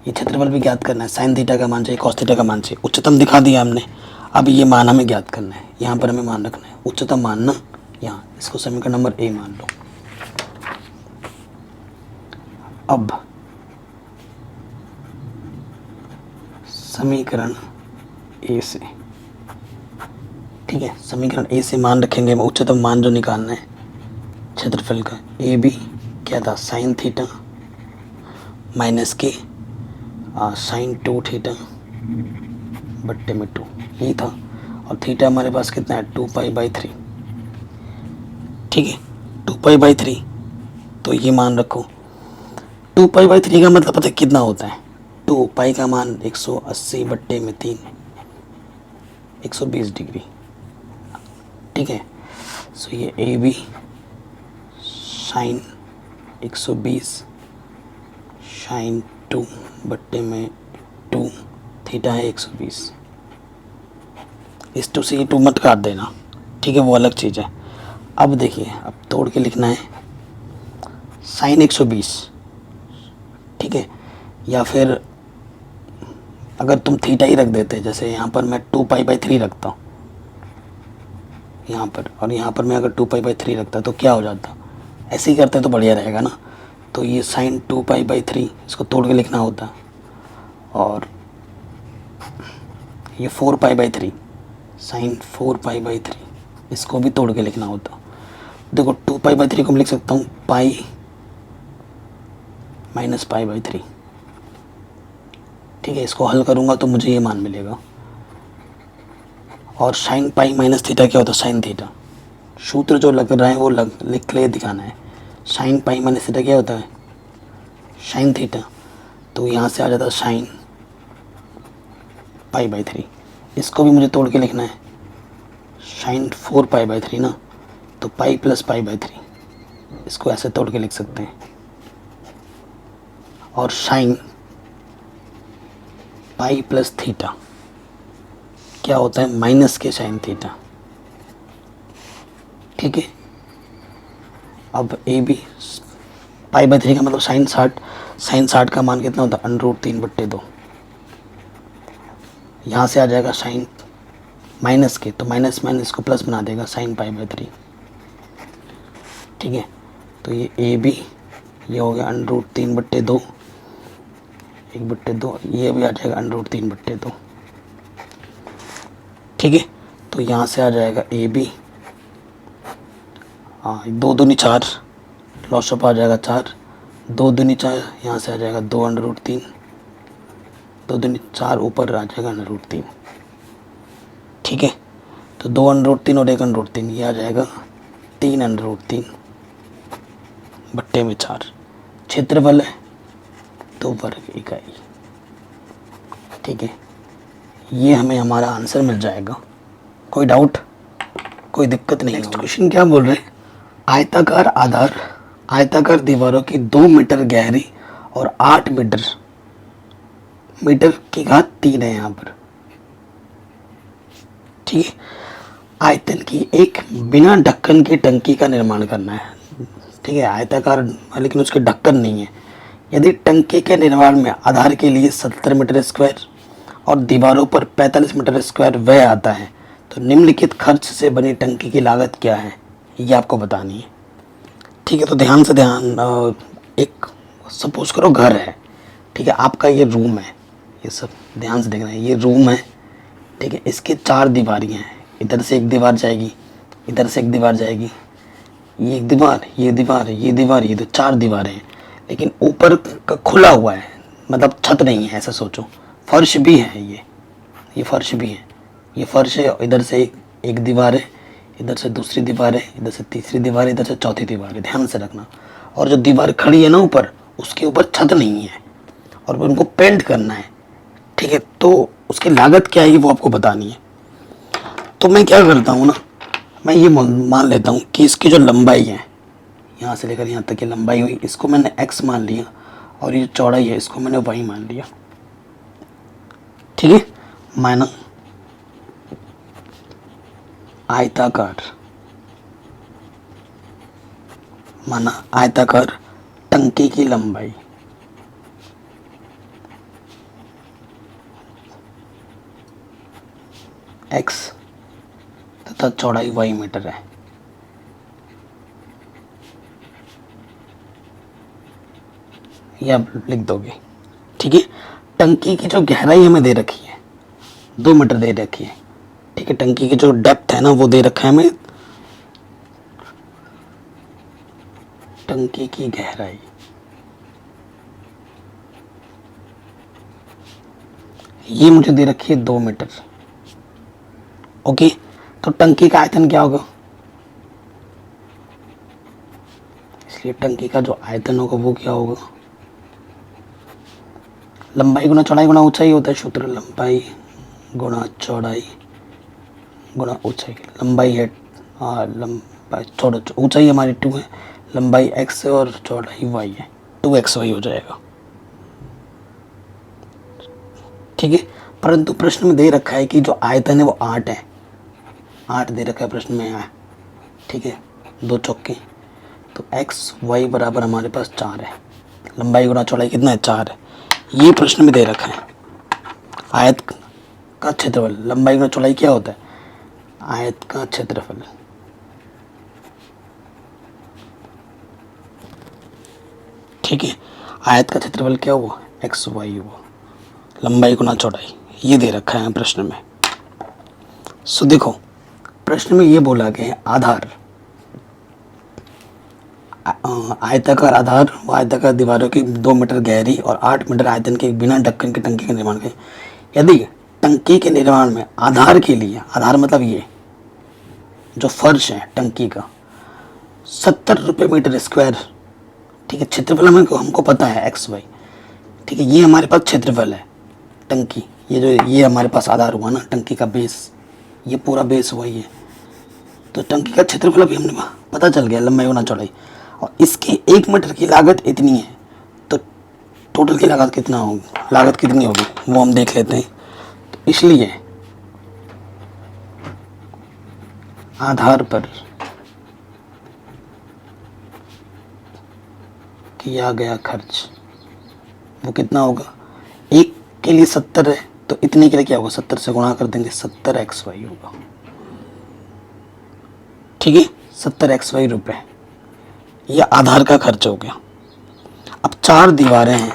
क्षेत्रफल भी ज्ञात करना है। साइन थीटा का मान चाहिए, कॉस थीटा का मान चाहिए। उच्चतम दिखा दिया हमने, अब ये मान हमें ज्ञात करना है। यहाँ पर हमें मान रखना है उच्चतम मान ना, यहाँ इसको समीकरण नंबर ए मान लो। अब समीकरण ए से, ठीक है, समीकरण ए से मान रखेंगे। उच्चतम मान जो निकालना है क्षेत्रफल का, ए बी क्या था, साइन थीटा माइनस के साइन 2 थीटा बट्टे में 2 ये था। और थीटा हमारे पास कितना है, 2π/3, ठीक है, 2π/3। तो ये मान रखो 2π/3 का मतलब पता है कितना होता है, 2π का मान 180 बट्टे में 3, 120 डिग्री, ठीक है। सो ये ए बी साइन 120 साइन 2 बट्टे में 2 थीटा है 120। इस 2 से ये 2 मत काट देना, ठीक है, वो अलग चीज़ है। अब देखिए, अब तोड़ के लिखना है साइन 120, ठीक है, या फिर अगर तुम थीटा ही रख देते, जैसे यहाँ पर मैं 2π/3 रखता हूँ यहाँ पर, और यहाँ पर मैं अगर 2π/3 रखता तो क्या हो जाता, ऐसे ही करते तो बढ़िया रहेगा ना। तो ये साइन 2π/3 इसको तोड़ के लिखना होता, और ये 4π/3 साइन 4π/3 इसको भी तोड़ के लिखना होता। देखो 2π/3 को मैं लिख सकता हूँ पाई माइनस π/3, ठीक है। इसको हल करूँगा तो मुझे ये मान मिलेगा। और साइन पाई माइनस थीटा क्या होता है, साइन थीटा। सूत्र जो लग रहा है वो लिख ले दिखाना है। साइन पाई माइनस थीटा क्या होता है, साइन थीटा। तो यहाँ से आ जाता है साइन π/3। इसको भी मुझे तोड़ के लिखना है, साइन 4π/3 ना, तो पाई प्लस π/3 इसको ऐसे तोड़ के लिख सकते हैं। और साइन पाई प्लस थीटा क्या होता है, माइनस के साइन थीटा, ठीक है। अब ए बी π/3 का मतलब साइन 60, साइन 60 का मान कितना होता है, √3/2। यहाँ से आ जाएगा साइन माइनस के, तो माइनस माइनस को प्लस बना देगा, साइन π/3, ठीक है। तो ये ए बी ये हो गया √3/2, 1/2, ये भी आ जाएगा √3/2, ठीक है। तो यहाँ से आ जाएगा ए बी, 2 दूनी 4, लॉसअप आ जाएगा 4, 2 दूनी 4, यहाँ से आ जाएगा 2√3, 2 दूनी 4 ऊपर आ जाएगा √3, ठीक है। तो 2√3 और 1√3 ये आ जाएगा 3√3 बट्टे में 4। क्षेत्रफल है 2 वर्ग इकाई, ठीक है। ये हमें हमारा आंसर मिल जाएगा। कोई डाउट, कोई दिक्कत नहीं। नेक्स्ट क्वेश्चन क्या बोल रहे हैं, आयताकार आधार, आयताकार दीवारों की 2 मीटर गहरी और 8 मीटर की घात 3 है यहाँ पर, ठीक है। आयतन की एक बिना ढक्कन की टंकी का निर्माण करना है, ठीक है। आयताकार लेकिन उसके ढक्कन नहीं है। यदि टंकी के निर्माण में आधार के लिए 70 मीटर स्क्वायर और दीवारों पर 45 मीटर स्क्वायर व्यय आता है, तो निम्नलिखित खर्च से बनी टंकी की लागत क्या है, ये आपको बतानी है, ठीक है। तो ध्यान से एक सपोज करो घर है, ठीक है, आपका ये रूम है, ये सब ध्यान से देखना है, ये रूम है, ठीक है। इसके 4 दीवारियाँ हैं, इधर से एक दीवार जाएगी, इधर से एक दीवार जाएगी, ये एक दीवार, ये दीवार, ये दीवार, ये तो 4 दीवारें हैं। लेकिन ऊपर का खुला हुआ है, मतलब छत नहीं है, ऐसा सोचो। फर्श भी है, ये फर्श भी है, ये फर्श है। इधर से एक दीवार है, इधर से दूसरी दीवार है, इधर से तीसरी दीवार है, इधर से चौथी दीवार है, ध्यान से रखना। और जो दीवार खड़ी है ना ऊपर, उसके ऊपर छत नहीं है और उनको पेंट करना है, ठीक है। तो उसकी लागत क्या है वो आपको बतानी है। तो मैं क्या करता हूँ ना, मैं ये मान लेता हूँ कि इसकी जो लंबाई है, यहाँ से लेकर यहाँ तक की लंबाई हुई, इसको मैंने x मान लिया, और ये चौड़ाई है, इसको मैंने y मान लिया, ठीक है। माना आयताकार माना आयताकार टंकी की लंबाई x तथा चौड़ाई y मीटर है। ये आप लिख दोगे। ठीक है, टंकी की जो गहराई हमें दे रखी है 2 मीटर दे रखी है। ठीक है, टंकी की जो डेप्थ है ना वो दे रखा है हमें, टंकी की गहराई ये मुझे दे रखी है 2 मीटर। ओके, तो टंकी का आयतन क्या होगा, इसलिए टंकी का जो आयतन होगा वो क्या होगा, लंबाई गुना चौड़ाई गुना ऊंचाई होता है सूत्र, लंबाई गुना चौड़ाई गुना ऊंचाई। लंबाई है लंबाई चौड़ा ऊंचाई हमारी 2 है, लंबाई x है और चौड़ाई y है, 2xy हो जाएगा। ठीक है, परंतु प्रश्न में दे रखा है कि जो आयतन है वो 8 है, 8 दे रखा है प्रश्न में है। ठीक है, 2 चौके, तो x y बराबर हमारे पास 4 है, लंबाई गुना चौड़ाई कितना है 4 है। ये प्रश्न में दे रखा है आयत का क्षेत्रफल, लंबाई गुना चौड़ाई क्या होता है, आयत का क्षेत्रफल। ठीक है, आयत का क्षेत्रफल क्या हुआ, एक्स वाई हुआ, लंबाई गुना चौड़ाई, ये दे रखा है प्रश्न में। सो देखो प्रश्न में ये बोला गया है आधार, आयताकार आधार व आयताकार दीवारों की 2 मीटर गहरी और 8 मीटर आयतन के बिना ढक्कन की टंकी का निर्माण करें। यदि टंकी के निर्माण में आधार के लिए, आधार मतलब ये जो फर्श है टंकी का, 70 रुपये मीटर स्क्वायर। ठीक है, क्षेत्रफल हमको पता है एक्स वाई। ठीक है, ये हमारे पास क्षेत्रफल है टंकी, ये हमारे पास आधार हुआ ना टंकी का बेस, ये पूरा बेस हुआ ये, तो टंकी का क्षेत्रफल अभी हमने पता चल गया, लंबाई गुना चौड़ाई, और इसकी 1 मीटर की लागत इतनी है, तो टोटल की लागत कितना होगी, लागत कितनी होगी वो हम देख लेते हैं। तो इसलिए आधार पर किया गया खर्च वो कितना होगा, एक के लिए 70 है तो इतने के लिए क्या होगा, 70 से गुणा कर देंगे, 70 XY होगा। ठीक है, 70 XY रुपये, यह आधार का खर्च हो गया। अब 4 दीवारें हैं,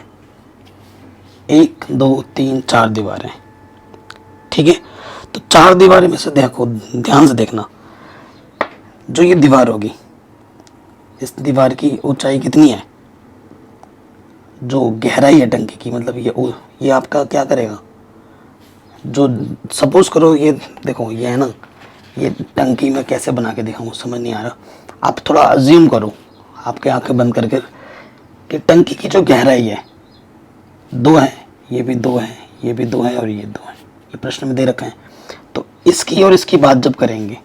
1 2 3 4 दीवारें। ठीक है, तो 4 दीवारें में से देखो, ध्यान से देखना, जो ये दीवार होगी इस दीवार की ऊंचाई कितनी है, जो गहराई है टंकी की, मतलब ये आपका क्या करेगा, जो सपोज करो ये देखो ये है ना, ये टंकी में कैसे बना के दिखाऊँ समझ नहीं आ रहा, आप थोड़ा अज्यूम करो आपके आंखें बंद करके कि टंकी की जो गहराई है 2 है, ये भी 2 है, ये भी 2 है और ये 2 है, ये प्रश्न में दे रखा है। तो इसकी और इसकी बात जब करेंगे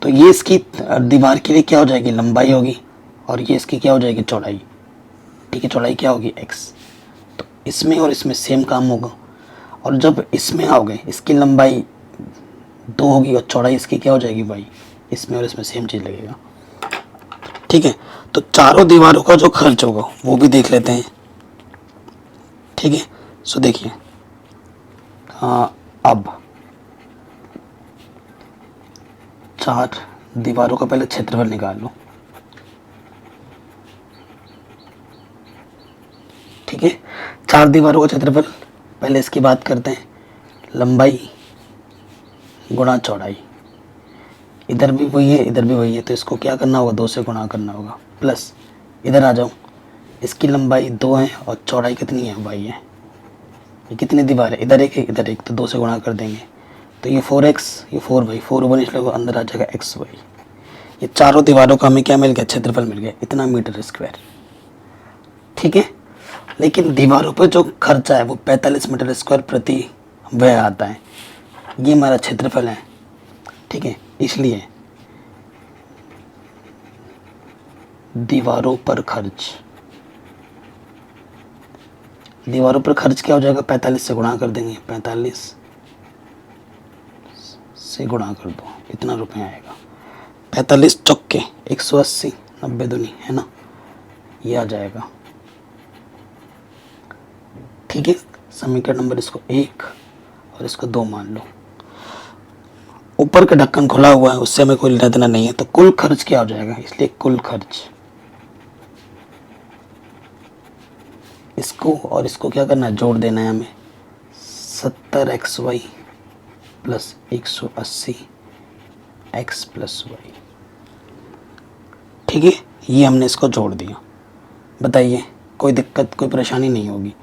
तो ये इसकी दीवार के लिए क्या हो जाएगी, लंबाई होगी, और ये इसकी क्या हो जाएगी, चौड़ाई। ठीक है, चौड़ाई क्या होगी x, तो इसमें और इसमें सेम काम होगा, और जब इसमें आओगे इसकी लंबाई 2 होगी और चौड़ाई इसकी क्या हो जाएगी y, इसमें और इसमें सेम चीज़ लगेगा। ठीक है, तो चारों दीवारों का जो खर्च होगा वो भी देख लेते हैं। ठीक है, सो देखिए, हाँ अब 4 दीवारों का पहले क्षेत्रफल निकाल लो। ठीक है, 4 दीवारों का क्षेत्रफल, पहले इसकी बात करते हैं, लंबाई गुणा चौड़ाई, इधर भी वही है इधर भी वही है, तो इसको क्या करना होगा, 2 से गुणा करना होगा, प्लस इधर आ जाओ, इसकी लंबाई 2 है और चौड़ाई कितनी है, y है। ये कितनी दीवार है, इधर एक है इधर एक, तो 2 से गुणा कर देंगे, तो ये 4x ये 4y, 4 इसलिए अंदर आ जाएगा xy। ये चारों दीवारों का हमें क्या मिल गया, क्षेत्रफल मिल गया, इतना मीटर स्क्वायर। ठीक है, लेकिन दीवारों पे जो खर्चा है वो 45 मीटर स्क्वायर प्रति व्यय आता है, ये हमारा क्षेत्रफल है। ठीक है, इसलिए दीवारों पर खर्च, दीवारों पर खर्च क्या हो जाएगा, 45 से गुणा कर देंगे, 45 से गुणा कर दो, इतना रुपये आएगा, 45 चौके 180, 90 दूनी है ना, ये आ जाएगा। ठीक है, समीकरण नंबर इसको 1 और इसको 2 मान लो। ऊपर का ढक्कन खुला हुआ है, उससे हमें कोई लेना देना नहीं है, तो कुल खर्च क्या हो जाएगा, इसलिए कुल खर्च, इसको और इसको क्या करना है, जोड़ देना है हमें। 70xy plus 180x plus Y. ठीक है, ये हमने इसको जोड़ दिया। बताइए कोई दिक्कत, कोई परेशानी नहीं होगी।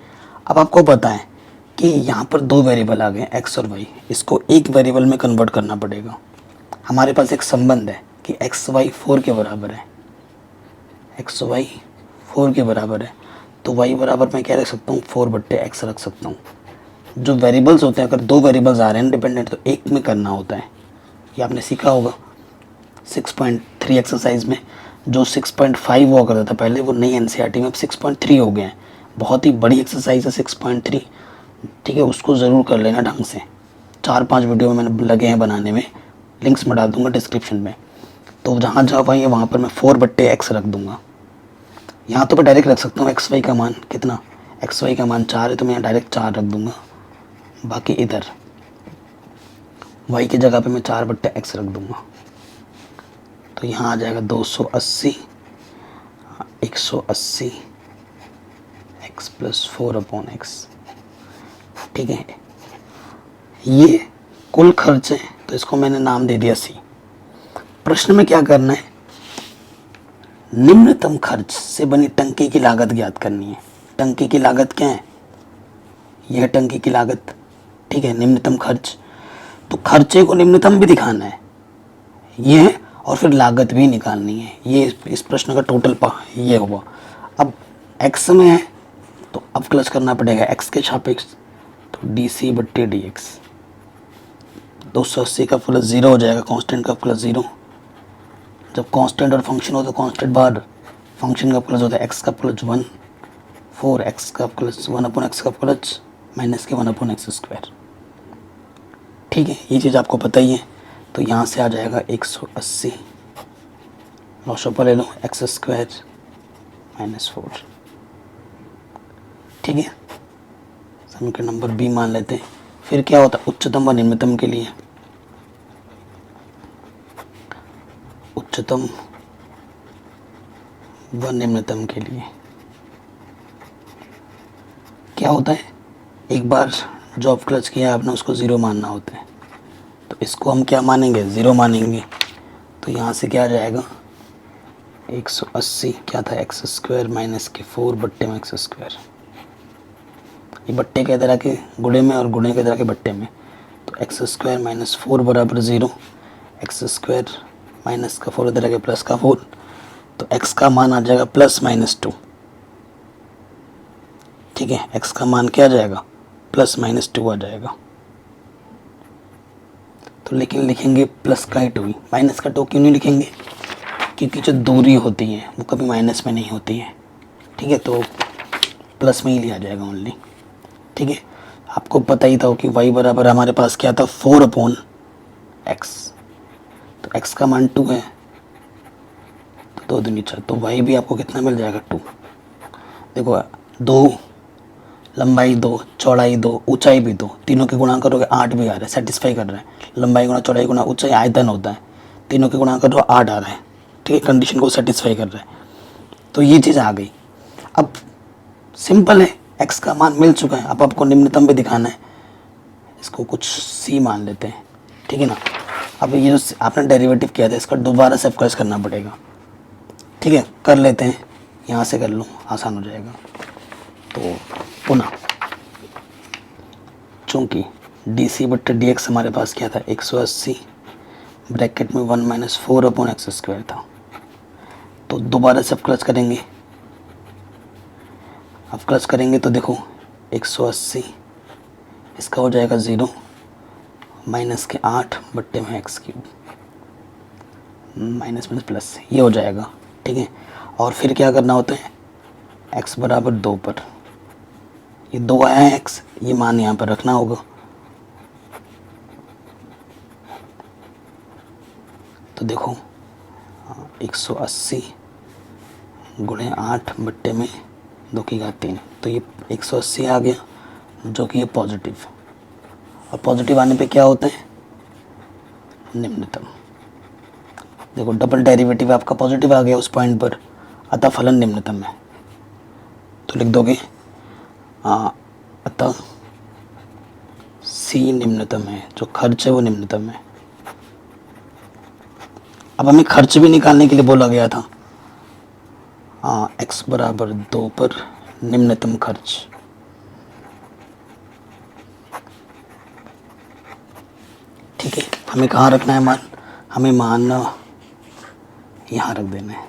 अब आपको पता है कि यहाँ पर 2 वेरिएबल आ गए, x और y, इसको एक वेरिएबल में कन्वर्ट करना पड़ेगा। हमारे पास एक संबंध है कि एक्स वाई 4 के बराबर है, एक्स वाई 4 के बराबर है, तो y बराबर मैं क्या रख सकता हूँ, 4/x रख सकता हूँ। जो वेरिएबल्स होते हैं, अगर 2 वेरिएबल्स आ रहे हैं इंडिपेंडेंट, तो एक में करना होता है। ये आपने सीखा होगा 6.3 एक्सरसाइज में। जो 6.5 हुआ करता था पहले, वो नई एनसीईआरटी में अब 6.3 हो गए हैं। बहुत ही बड़ी एक्सरसाइज है 6.3। ठीक है, उसको ज़रूर कर लेना ढंग से। 4-5 वीडियो में मैंने लगे हैं बनाने में, लिंक्स में डाल दूंगा डिस्क्रिप्शन में। तो जहाँ जहाँ पाएंगे वहाँ पर मैं 4/x रख दूंगा। यहाँ तो मैं डायरेक्ट रख सकता हूँ एक्स वाई का मान कितना, एक्स वाई का मान 4 है, तो मैं यहाँ डायरेक्ट 4 रख दूंगा। बाकी इधर y की जगह पे मैं 4/x रख दूंगा। तो यहाँ आ जाएगा 280 180 x प्लस 4/x। ठीक है, ये कुल खर्च है, तो इसको मैंने नाम दे दिया C। प्रश्न में क्या करना है, निम्नतम खर्च से बनी टंकी की लागत ज्ञात करनी है। टंकी की लागत क्या है, यह टंकी की लागत। ठीक है, निम्नतम खर्च, तो खर्चे को निम्नतम भी दिखाना है ये है, और फिर लागत भी निकालनी है। ये इस प्रश्न का टोटल ये हुआ। अब x में है तो अवकलज करना पड़ेगा x के सापेक्ष, तो dc/dx। 280 का प्लस 0 हो जाएगा, कांस्टेंट का प्लस 0। जब कांस्टेंट और फंक्शन हो तो कांस्टेंट बाहर, फंक्शन का प्लस होता है x का प्लस 1, 4x का प्लस 1/x का प्लस माइनस के 1/x²। ठीक है, ये चीज़ आपको पता ही है। तो यहाँ से आ जाएगा 180, लॉशों ले लो, x² - 4। ठीक है, समीकरण नंबर बी मान लेते हैं। फिर क्या होता है, उच्चतम व निम्नतम के लिए, उच्चतम व निम्नतम के लिए क्या होता है, एक बार जो अवकलज किया आपने उसको 0 मानना होता है, तो इसको हम क्या मानेंगे, 0 मानेंगे। तो यहाँ से क्या आ जाएगा, 180 क्या था, x² माइनस के 4/x²। ये बट्टे के इधर आके गुणे में और गुणे के इधर आके बट्टे में, तो x² माइनस 4 बराबर 0, x² माइनस का 4 इधर आके प्लस का 4, तो x का मान आ जाएगा +-2। ठीक है, x का मान क्या आ जाएगा, +-2 आ जाएगा। तो लेकिन लिखेंगे प्लस का ही 2, माइनस का 2 क्यों नहीं लिखेंगे, क्योंकि जो दूरी होती है वो कभी माइनस में नहीं होती है। ठीक है, तो प्लस में ही लिया जाएगा ओनली। ठीक है, आपको पता ही था कि y बराबर हमारे पास क्या था, 4/x। तो x का मान 2 है, तो 2 दूनी 4, तो y भी आपको कितना मिल जाएगा, 2। देखो 2, लंबाई 2, चौड़ाई 2, ऊंचाई भी 2, तीनों के गुणा करोगे 8 भी आ रहा है, सेटिस्फाई कर रहा है। लंबाई गुणा चौड़ाई गुणा ऊंचाई आयतन होता है, तीनों के गुणा करो 8 आ रहा है। ठीक है, कंडीशन को सेटिस्फाई कर रहा है, तो ये चीज़ आ गई। अब सिंपल है, x का मान मिल चुका है, अब आपको निम्नतम भी दिखाना है, इसको कुछ c मान लेते हैं। ठीक है ना, अब ये जो आपने डेरिवेटिव किया था इसका दोबारा से अवकलज करना पड़ेगा। ठीक है, कर लेते हैं, यहाँ से कर लो, आसान हो जाएगा। तो पुनः चूँकि dc/dx हमारे पास क्या था, 180 ब्रैकेट में 1 - 4/x² था, तो दोबारा से अवकलज करेंगे। अवकलज करेंगे तो देखो 180 इसका हो जाएगा 0 माइनस के 8/x³ माइनस माइनस प्लस, ये हो जाएगा। ठीक है, और फिर क्या करना होता है, x बराबर 2 पर, ये 2 आया है x, ये मान यहाँ पर रखना होगा। तो देखो 180 गुणे 8 बट्टे में 2 की घात 3, तो ये 180 आ गया जो कि ये पॉजिटिव, और पॉजिटिव आने पे क्या होता है, निम्नतम। देखो डबल डेरिवेटिव आपका पॉजिटिव आ गया उस पॉइंट पर, अतः फलन निम्नतम है, तो लिख दोगे अतः सी निम्नतम है, जो खर्च है वो निम्नतम है। अब हमें खर्च भी निकालने के लिए बोला गया था, x बराबर 2 पर निम्नतम खर्च, ठीक है। हमें कहाँ रखना है मान, हमें मान यहाँ रख देना है,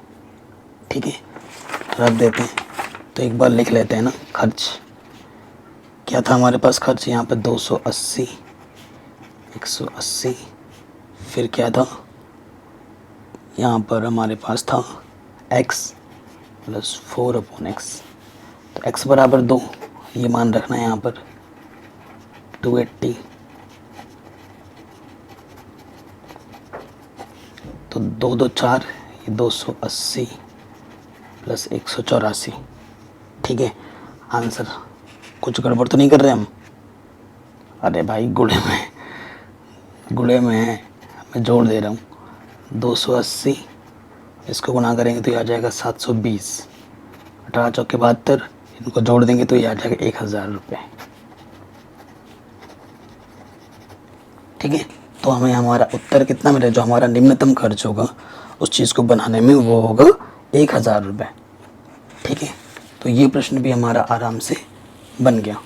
ठीक है। रख देते हैं, तो एक बार लिख लेते हैं ना, खर्च क्या था हमारे पास, खर्च यहाँ पर 280, 180, फिर क्या था यहाँ पर हमारे पास था x प्लस 4/x, तो x बराबर 2, ये मान रखना है यहाँ पर 280, तो 2 2 4, ये 280 प्लस 184, ठीक है। आंसर कुछ गड़बड़ तो नहीं कर रहे हम, अरे भाई गुणे में है, मैं जोड़ दे रहा हूँ, 280 इसको गुणा करेंगे तो ये आ जाएगा 720, 18 चौके 72, इनको जोड़ देंगे तो ये आ जाएगा 1000 रुपये, ठीक है। तो हमें हमारा उत्तर कितना मिला, जो हमारा निम्नतम खर्च होगा उस चीज़ को बनाने में वो होगा 1000 रुपये, ठीक है। तो ये प्रश्न भी हमारा आराम से बन गया।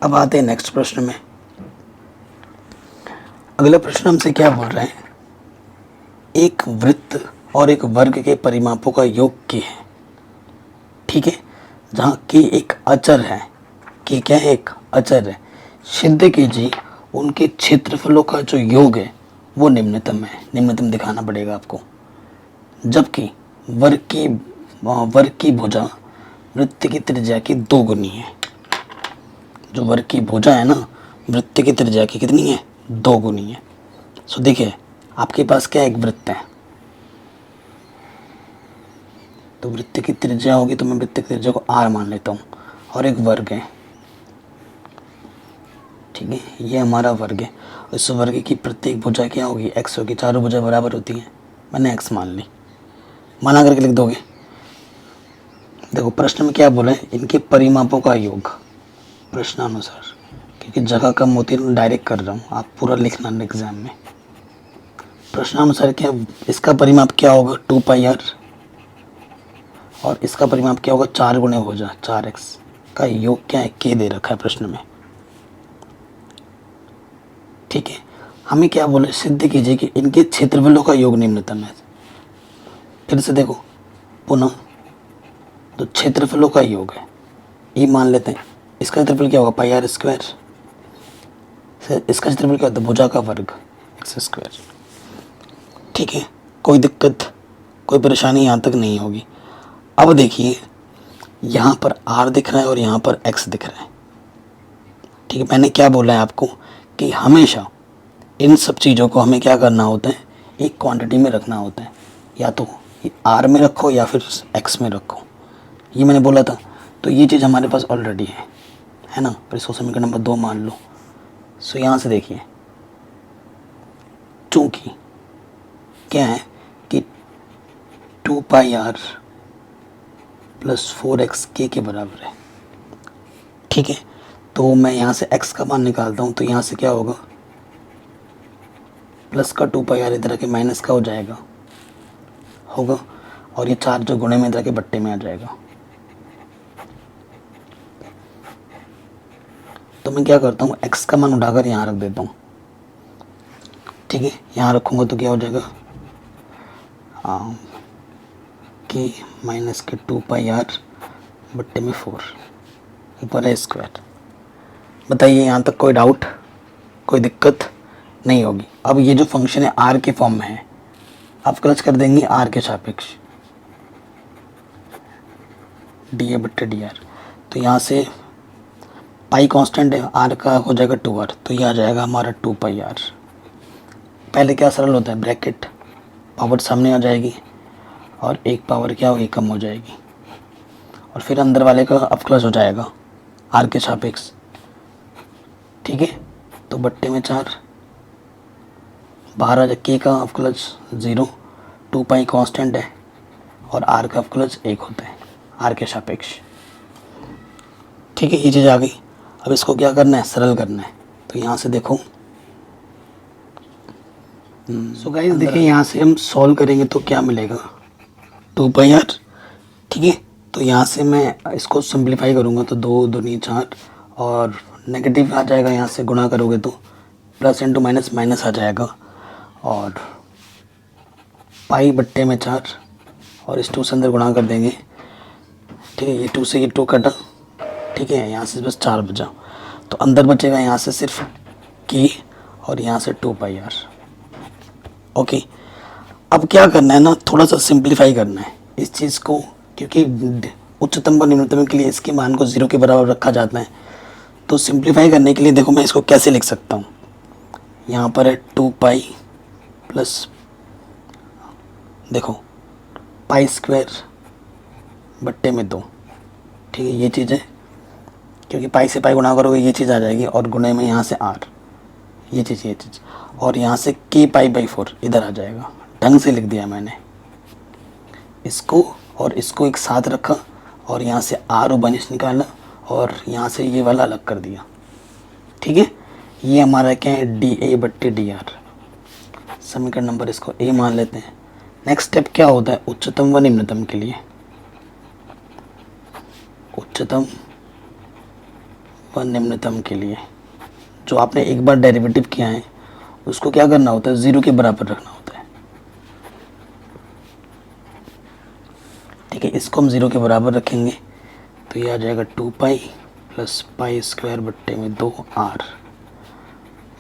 अब आते हैं नेक्स्ट प्रश्न में। अगला प्रश्न हमसे क्या बोल रहा है, एक वृत्त और एक वर्ग के परिमापों का योग k है, ठीक है, जहाँ k एक अचर है, k क्या है, एक अचर है, सिद्ध कीजिए उनके क्षेत्रफलों का जो योग है वो निम्नतम है, निम्नतम दिखाना पड़ेगा आपको। जबकि वर्ग की भुजा वृत्त की त्रिज्या की 2 गुनी है, जो वर्ग की भुजा है ना वृत्त की त्रिज्या की कितनी है, 2 गुनी है। सो देखिए आपके पास क्या एक वृत्त है, तो वृत्त की त्रिज्या होगी, तो मैं वृत्त की त्रिज्या को r मान लेता हूँ, और एक वर्ग है, ठीक है, ये हमारा वर्ग है। इस वर्ग की प्रत्येक भुजा क्या होगी, x होगी, चारों भुजा बराबर होती है, मैंने x मान ली, माना करके लिख दोगे। देखो प्रश्न में क्या बोला है, इनके परिमापों का योग, प्रश्नानुसार, क्योंकि जगह कम होती है डायरेक्ट कर रहा हूँ, आप पूरा लिखना एग्जाम में। प्रश्नानुसार क्या, इसका परिमाप क्या होगा 2πr, और इसका परिमाप क्या होगा 4 गुणे भुजा 4x का योग क्या है, k दे रखा है प्रश्न में, ठीक है। हमें क्या बोले, सिद्ध कीजिए कि इनके क्षेत्रफलों का योग निम्नतम है। फिर से देखो पुनः, तो क्षेत्रफलों का योग है, ये मान लेते हैं, इसका क्षेत्रफल क्या होगा πr स्क्वायर, इसका क्षेत्रफल क्या होता है भुजा का वर्ग x स्क्वायर, ठीक है। कोई दिक्कत कोई परेशानी यहाँ तक नहीं होगी। अब देखिए यहाँ पर r दिख रहा है और यहाँ पर x दिख रहा है, ठीक है। मैंने क्या बोला है आपको कि हमेशा इन सब चीज़ों को हमें क्या करना होता है, एक क्वांटिटी में रखना होता है, या तो r में रखो या फिर x में रखो, ये मैंने बोला था। तो ये चीज़ हमारे पास ऑलरेडी है ना, पर इसको समीकरण नंबर 2 मान लो। सो यहाँ से देखिए, चूँकि क्या है कि 2πr प्लस 4x k के बराबर है, ठीक है। तो मैं यहाँ से x का मान निकालता हूँ, तो यहाँ से क्या होगा, प्लस का 2πr इधर के माइनस का हो जाएगा होगा, और ये 4 जो गुणे में इधर के बट्टे में आ जाएगा। तो मैं क्या करता हूँ, x का मान उठाकर यहाँ रख देता हूँ, ठीक है। यहाँ रखूँगा तो क्या हो जाएगा, k माइनस के 2πr बट्टे में 4 ऊपर है स्क्वायर। बताइए यहाँ तक कोई डाउट, कोई दिक्कत नहीं होगी। अब ये जो फंक्शन है r के फॉर्म में है, आप क्लच कर देंगे r के सापेक्ष dA बट्टे dr, तो यहाँ से पाई कांस्टेंट है, r का हो जाएगा 2r, तो ये आ जाएगा हमारा 2πr। पहले क्या सरल होता है, ब्रैकेट पावर सामने आ जाएगी, और एक पावर क्या होगी, कम हो जाएगी, और फिर अंदर वाले का अवकलज हो जाएगा आर के सापेक्ष। ठीक है, तो बट्टे में 4, बाहर आ जाए के का अवकलज 0, 2 पाई कांस्टेंट है और आर का अवकलज 1 होता है आर के सापेक्ष। ठीक है, ये चीज़ आ गई। अब इसको क्या करना है, सरल करना है। तो यहाँ से देखो, सो गाइस देखिए यहाँ से हम सॉल्व करेंगे तो क्या मिलेगा, 2 पाई आर। ठीक है, तो यहाँ से मैं इसको सिंप्लीफाई करूँगा तो 2 दूनी 4 और नेगेटिव आ जाएगा, यहाँ से गुणा करोगे तो प्लस इंटू माइनस माइनस आ जाएगा, और पाई बट्टे में 4 और इस 2 से अंदर गुणा कर देंगे। ठीक है, ये 2 से ये 2 कटा। ठीक है, यहाँ से बस 4 बचा, तो अंदर बचेगा यहाँ से सिर्फ के और यहाँ से 2 पाई आर। ओके, अब क्या करना है ना, थोड़ा सा सिंप्लीफाई करना है इस चीज़ को, क्योंकि उच्चतम व निम्नतम के लिए इसके मान को 0 के बराबर रखा जाता है। तो सिंप्लीफाई करने के लिए देखो मैं इसको कैसे लिख सकता हूँ, यहाँ पर है 2 पाई प्लस, देखो पाई स्क्वायर बट्टे में 2। ठीक है, ये चीज़ है, क्योंकि पाई से पाई गुणा करोगे ये चीज़ आ जाएगी, और गुणे में यहाँ से आर, ये चीज़, और यहाँ से के पाई बाई 4 इधर आ जाएगा। ढंग से लिख दिया मैंने इसको, और इसको एक साथ रखा, और यहाँ से आर बनिश निकाला, और यहाँ से ये वाला अलग कर दिया। ठीक है, ये हमारा क्या है, डी ए बट्टे डी आर। समीकरण नंबर इसको ए मान लेते हैं। नेक्स्ट स्टेप क्या होता है, उच्चतम व निम्नतम के लिए, उच्चतम व निम्नतम के लिए जो आपने एक बार डेरिवेटिव किया है उसको क्या करना होता है, 0 के बराबर रखना होता है। ठीक है, इसको हम 0 के बराबर रखेंगे तो ये आ जाएगा 2 पाई प्लस पाई स्क्वायर बट्टे में 2 आर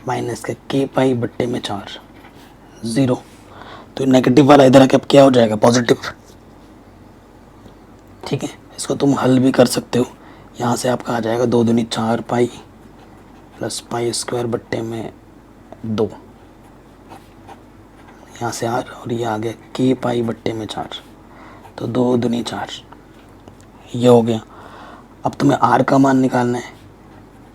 माइनस का के पाई बट्टे में 4 0। तो नेगेटिव वाला इधर आके अब क्या हो जाएगा, पॉजिटिव। ठीक है, इसको तुम हल भी कर सकते हो। यहाँ से आपका आ जाएगा 2 दूनी 4 पाई प्लस पाई स्क्वायर बट्टे में 2, यहाँ से आर, और ये आ गया के पाई बट्टे में 4, तो 2 दूनी 4, ये हो गया। अब तुम्हें आर का मान निकालना है,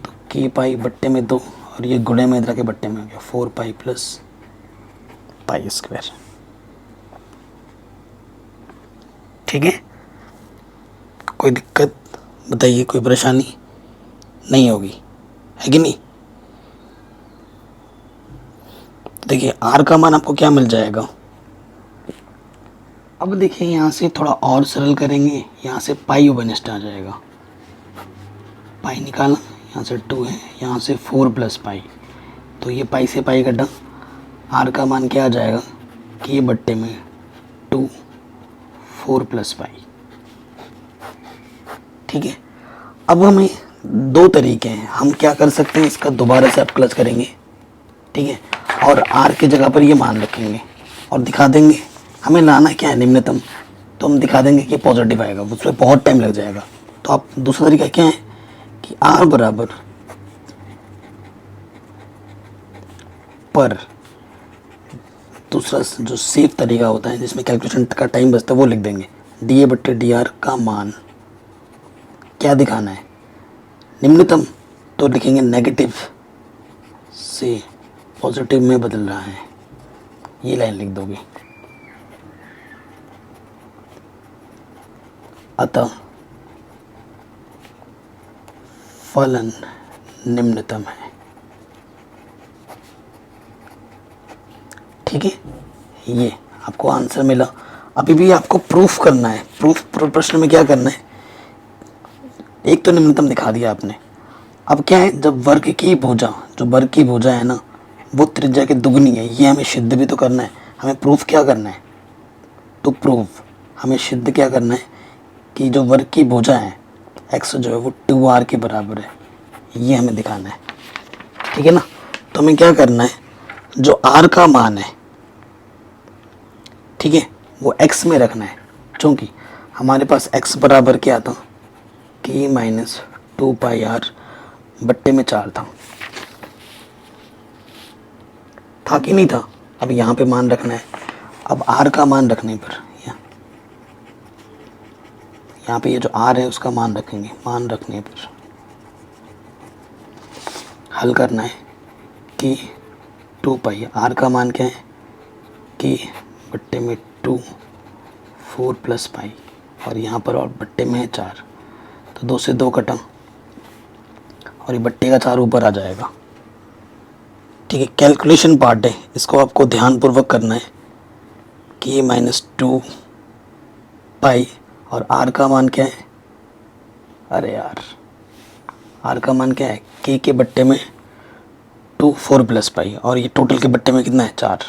तो के पाई बट्टे में 2 और ये गुणे में इधर के बट्टे में हो गया 4 पाई प्लस पाई स्क्वायर। ठीक है, कोई दिक्कत बताइए, कोई परेशानी नहीं होगी, है कि नहीं। देखिए आर का मान आपको क्या मिल जाएगा। अब देखिए यहाँ से थोड़ा और सरल करेंगे, यहाँ से पाई ओबेनिस्ट आ जाएगा, पाई निकाला, यहाँ से 2 है, यहाँ से 4 प्लस पाई, तो ये पाई से पाई कटा, आर का मान क्या आ जाएगा, के बट्टे में 2 4 प्लस पाई। ठीक है, अब हमें 2 तरीके हैं, हम क्या कर सकते हैं, इसका दोबारा से अपक्लच करेंगे। ठीक है, और आर की जगह पर ये मान रखेंगे और दिखा देंगे हमें लाना क्या है, निम्नतम, तो हम दिखा देंगे कि पॉजिटिव आएगा, उसमें बहुत टाइम लग जाएगा। तो आप दूसरा तरीका क्या है कि आर बराबर पर, दूसरा जो सेफ तरीका होता है जिसमें कैलकुलेशन का टाइम बचता है वो लिख देंगे, डी ए बट्टे डी आर का मान क्या दिखाना है, निम्नतम, तो लिखेंगे नेगेटिव से पॉजिटिव में बदल रहा है, ये लाइन लिख दोगे। अतः फलन निम्नतम है। ठीक है, ये आपको आंसर मिला। अभी भी आपको प्रूफ करना है। प्रूफ प्रश्न में क्या करना है, एक तो निम्नतम दिखा दिया आपने, अब क्या है, जब वर्ग की भुजा, जो वर्ग की भुजा है ना वो त्रिज्या की दुगनी है, ये हमें सिद्ध भी तो करना है। हमें प्रूफ क्या करना है, तो प्रूफ हमें सिद्ध क्या करना है कि जो वर्ग की भुजा है x जो है वो 2r के बराबर है, ये हमें दिखाना है। ठीक है ना, तो हमें क्या करना है, जो r का मान है, ठीक है, वो x में रखना है, क्योंकि हमारे पास x बराबर क्या था, k माइनस 2 पाई r बट्टे में 4 था कि नहीं था। अब यहाँ पे मान रखना है। अब r का मान रखने पर यहाँ पे ये जो आर है उसका मान रखेंगे, मान रखने पर हल करना है कि 2 पाई, आर का मान क्या है कि बट्टे में 2 4 प्लस पाई, और यहाँ पर और बट्टे में है 4, तो 2 से 2 कटा और ये बट्टे का 4 ऊपर आ जाएगा। ठीक है, कैलकुलेशन पार्ट है, इसको आपको ध्यानपूर्वक करना है कि ये -2 पाई और आर का मान क्या है, अरे यार आर का मान क्या है के बट्टे में 2 4 प्लस पाई, और ये टोटल के बट्टे में कितना है 4।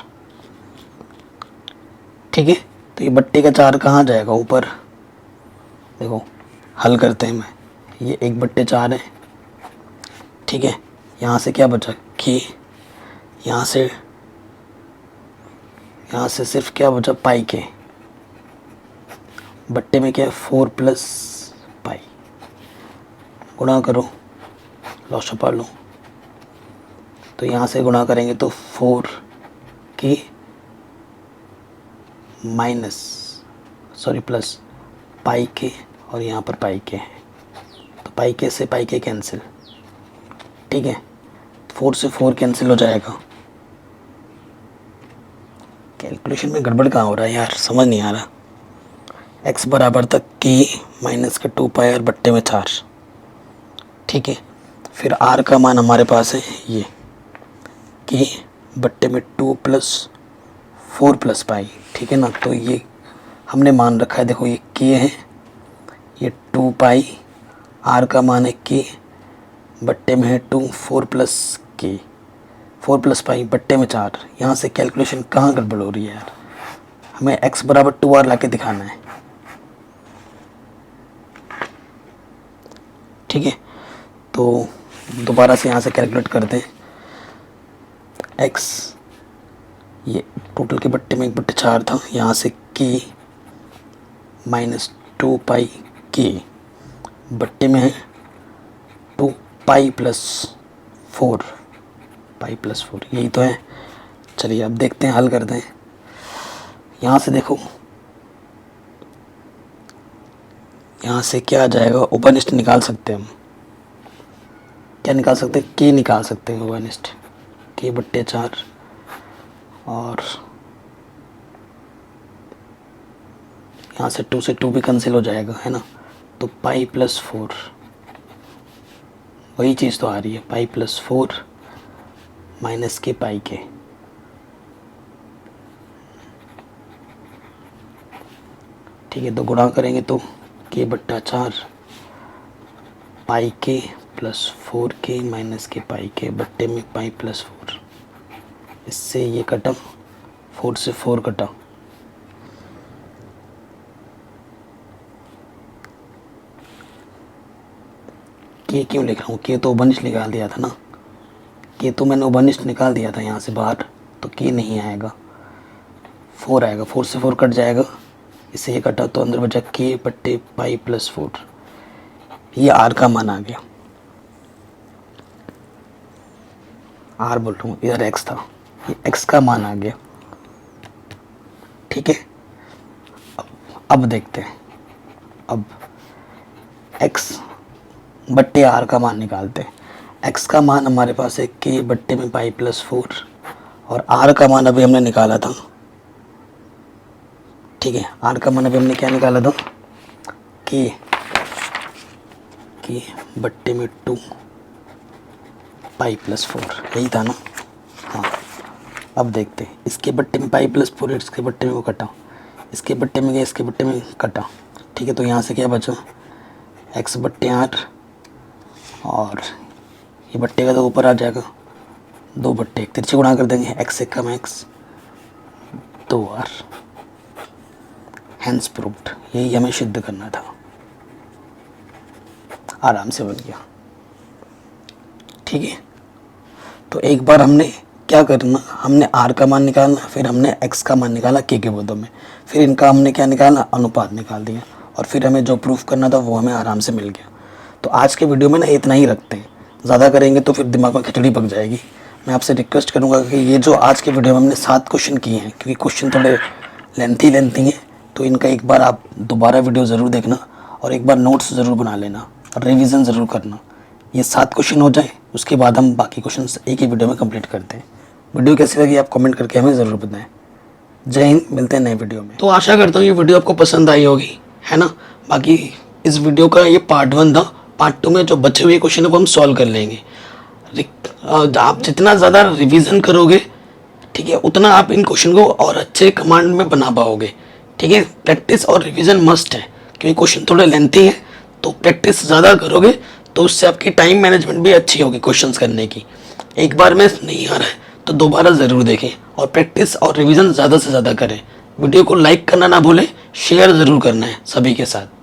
ठीक है, तो ये बट्टे का 4 कहाँ जाएगा, ऊपर। देखो हल करते हैं, मैं ये 1/4 है। ठीक है, यहाँ से क्या बचा के, यहाँ से सिर्फ क्या बचा पाई के, बट्टे में क्या है 4 प्लस पाई, गुणा करो, लो छपा लो, तो यहाँ से गुणा करेंगे तो 4 के प्लस पाई के, और यहाँ पर पाई के है, तो पाई के से पाई के कैंसिल। ठीक है, 4 से 4 कैंसिल हो जाएगा। कैलकुलेशन में गड़बड़ कहाँ हो रहा है यार, समझ नहीं आ रहा। x बराबर तक के माइनस का 2 पाई और बट्टे में 4। ठीक है, फिर r का मान हमारे पास है ये के बट्टे में 2 प्लस 4 प्लस पाई। ठीक है ना, तो ये हमने मान रखा है, देखो ये के है, ये 2 पाई, r का मान है के बट्टे में है 2 4 प्लस के 4 प्लस पाई बट्टे में 4। यहाँ से कैलकुलेशन कहाँ गड़बड़ हो रही है यार, हमें x बराबर 2r ला के दिखाना है। ठीक है, तो दोबारा से यहाँ से कैलकुलेट करते हैं। x ये टोटल के बट्टे में 1/4 था, यहाँ से के -2 पाई के बट्टे में है 2 पाई प्लस 4 यही तो है। चलिए अब देखते हैं, हल करते हैं। यहाँ से देखो, यहाँ से क्या आ जाएगा, उपनिष्ठ निकाल सकते हैं हम। क्या निकाल सकते हैं, के निकाल सकते हैं, उपनिष्ठ के बट्टे 4, और यहाँ से 2 से 2 भी कैंसिल हो जाएगा, है ना, तो पाई प्लस 4, वही चीज़ तो आ रही है, पाई प्लस 4 माइनस के पाई के। ठीक है, तो गुणा करेंगे तो के बट्टा 4 पाई के प्लस 4 के माइनस के पाई के बट्टे में पाई प्लस 4। इससे ये कटा, 4 से 4 कटा, के क्यों लिख रहा हूँ, के तो उपनिष्ठ निकाल दिया था ना, के तो मैंने उपनिष्ठ निकाल दिया था यहाँ से बाहर, तो के नहीं आएगा, 4 आएगा, 4 से 4 कट जाएगा, इससे ये कटा, तो अंदर बचा के बट्टे पाई प्लस 4। ये आर का मान आ गया, आर बोल रहा हूँ, इधर एक्स था, ये एक्स का मान आ गया। ठीक है, अब देखते हैं, अब एक्स बट्टे आर का मान निकालते हैं। एक्स का मान हमारे पास है के बट्टे में पाई प्लस 4, और आर का मान अभी हमने निकाला था। ठीक है, आर का मान अभी हमने क्या निकाला था, के बट्टे में 2 पाई प्लस 4, यही था ना। हाँ, अब देखते हैं, इसके बट्टे में पाई प्लस 4, इसके बट्टे में वो कटा, इसके बट्टे में गया, इसके बट्टे में कटा। ठीक है, तो यहाँ से क्या बचा, एक्स बट्टे 8, और ये बट्टे का तो ऊपर आ जाएगा, 2 बट्टे 1, तिरछे गुणा कर देंगे, एक्स से कम एक्स 2r, हैंस प्रूव्ड। यही हमें सिद्ध करना था, आराम से बन गया। ठीक है, तो एक बार हमने क्या करना, हमने r का मान निकालना, फिर हमने x का मान निकाला के पदों में, फिर इनका हमने क्या निकाला, अनुपात निकाल दिया, और फिर हमें जो प्रूफ करना था वो हमें आराम से मिल गया। तो आज के वीडियो में ना इतना ही रखते हैं, ज़्यादा करेंगे तो फिर दिमाग में खिचड़ी पक जाएगी। मैं आपसे रिक्वेस्ट करूँगा कि ये जो आज के वीडियो में हमने 7 क्वेश्चन किए हैं, क्योंकि क्वेश्चन थोड़े लेंथी हैं, तो इनका एक बार आप दोबारा वीडियो ज़रूर देखना, और एक बार नोट्स ज़रूर बना लेना और रिवीजन ज़रूर करना। ये 7 क्वेश्चन हो जाए, उसके बाद हम बाकी क्वेश्चन एक ही वीडियो में कंप्लीट करते हैं। वीडियो कैसी लगी आप कमेंट करके हमें ज़रूर बताएं। जय हिंद, मिलते हैं नए वीडियो में। तो आशा करता हूँ ये वीडियो आपको पसंद आई होगी, है ना। बाकी इस वीडियो का ये पार्ट 1 था। पार्ट 2 में जो बचे हुए क्वेश्चन है वो हम सॉल्व कर लेंगे। आप जितना ज़्यादा रिवीजन करोगे, ठीक है, उतना आप इन क्वेश्चन को और अच्छे कमांड में बना पाओगे। ठीक है, प्रैक्टिस और रिवीजन मस्ट है, क्योंकि क्वेश्चन थोड़े लेंथी है, तो प्रैक्टिस ज़्यादा करोगे तो उससे आपकी टाइम मैनेजमेंट भी अच्छी होगी क्वेश्चंस करने की। एक बार में नहीं आ रहा है तो दोबारा ज़रूर देखें और प्रैक्टिस और रिवीजन ज़्यादा से ज़्यादा करें। वीडियो को लाइक करना ना भूलें, शेयर ज़रूर करना है सभी के साथ।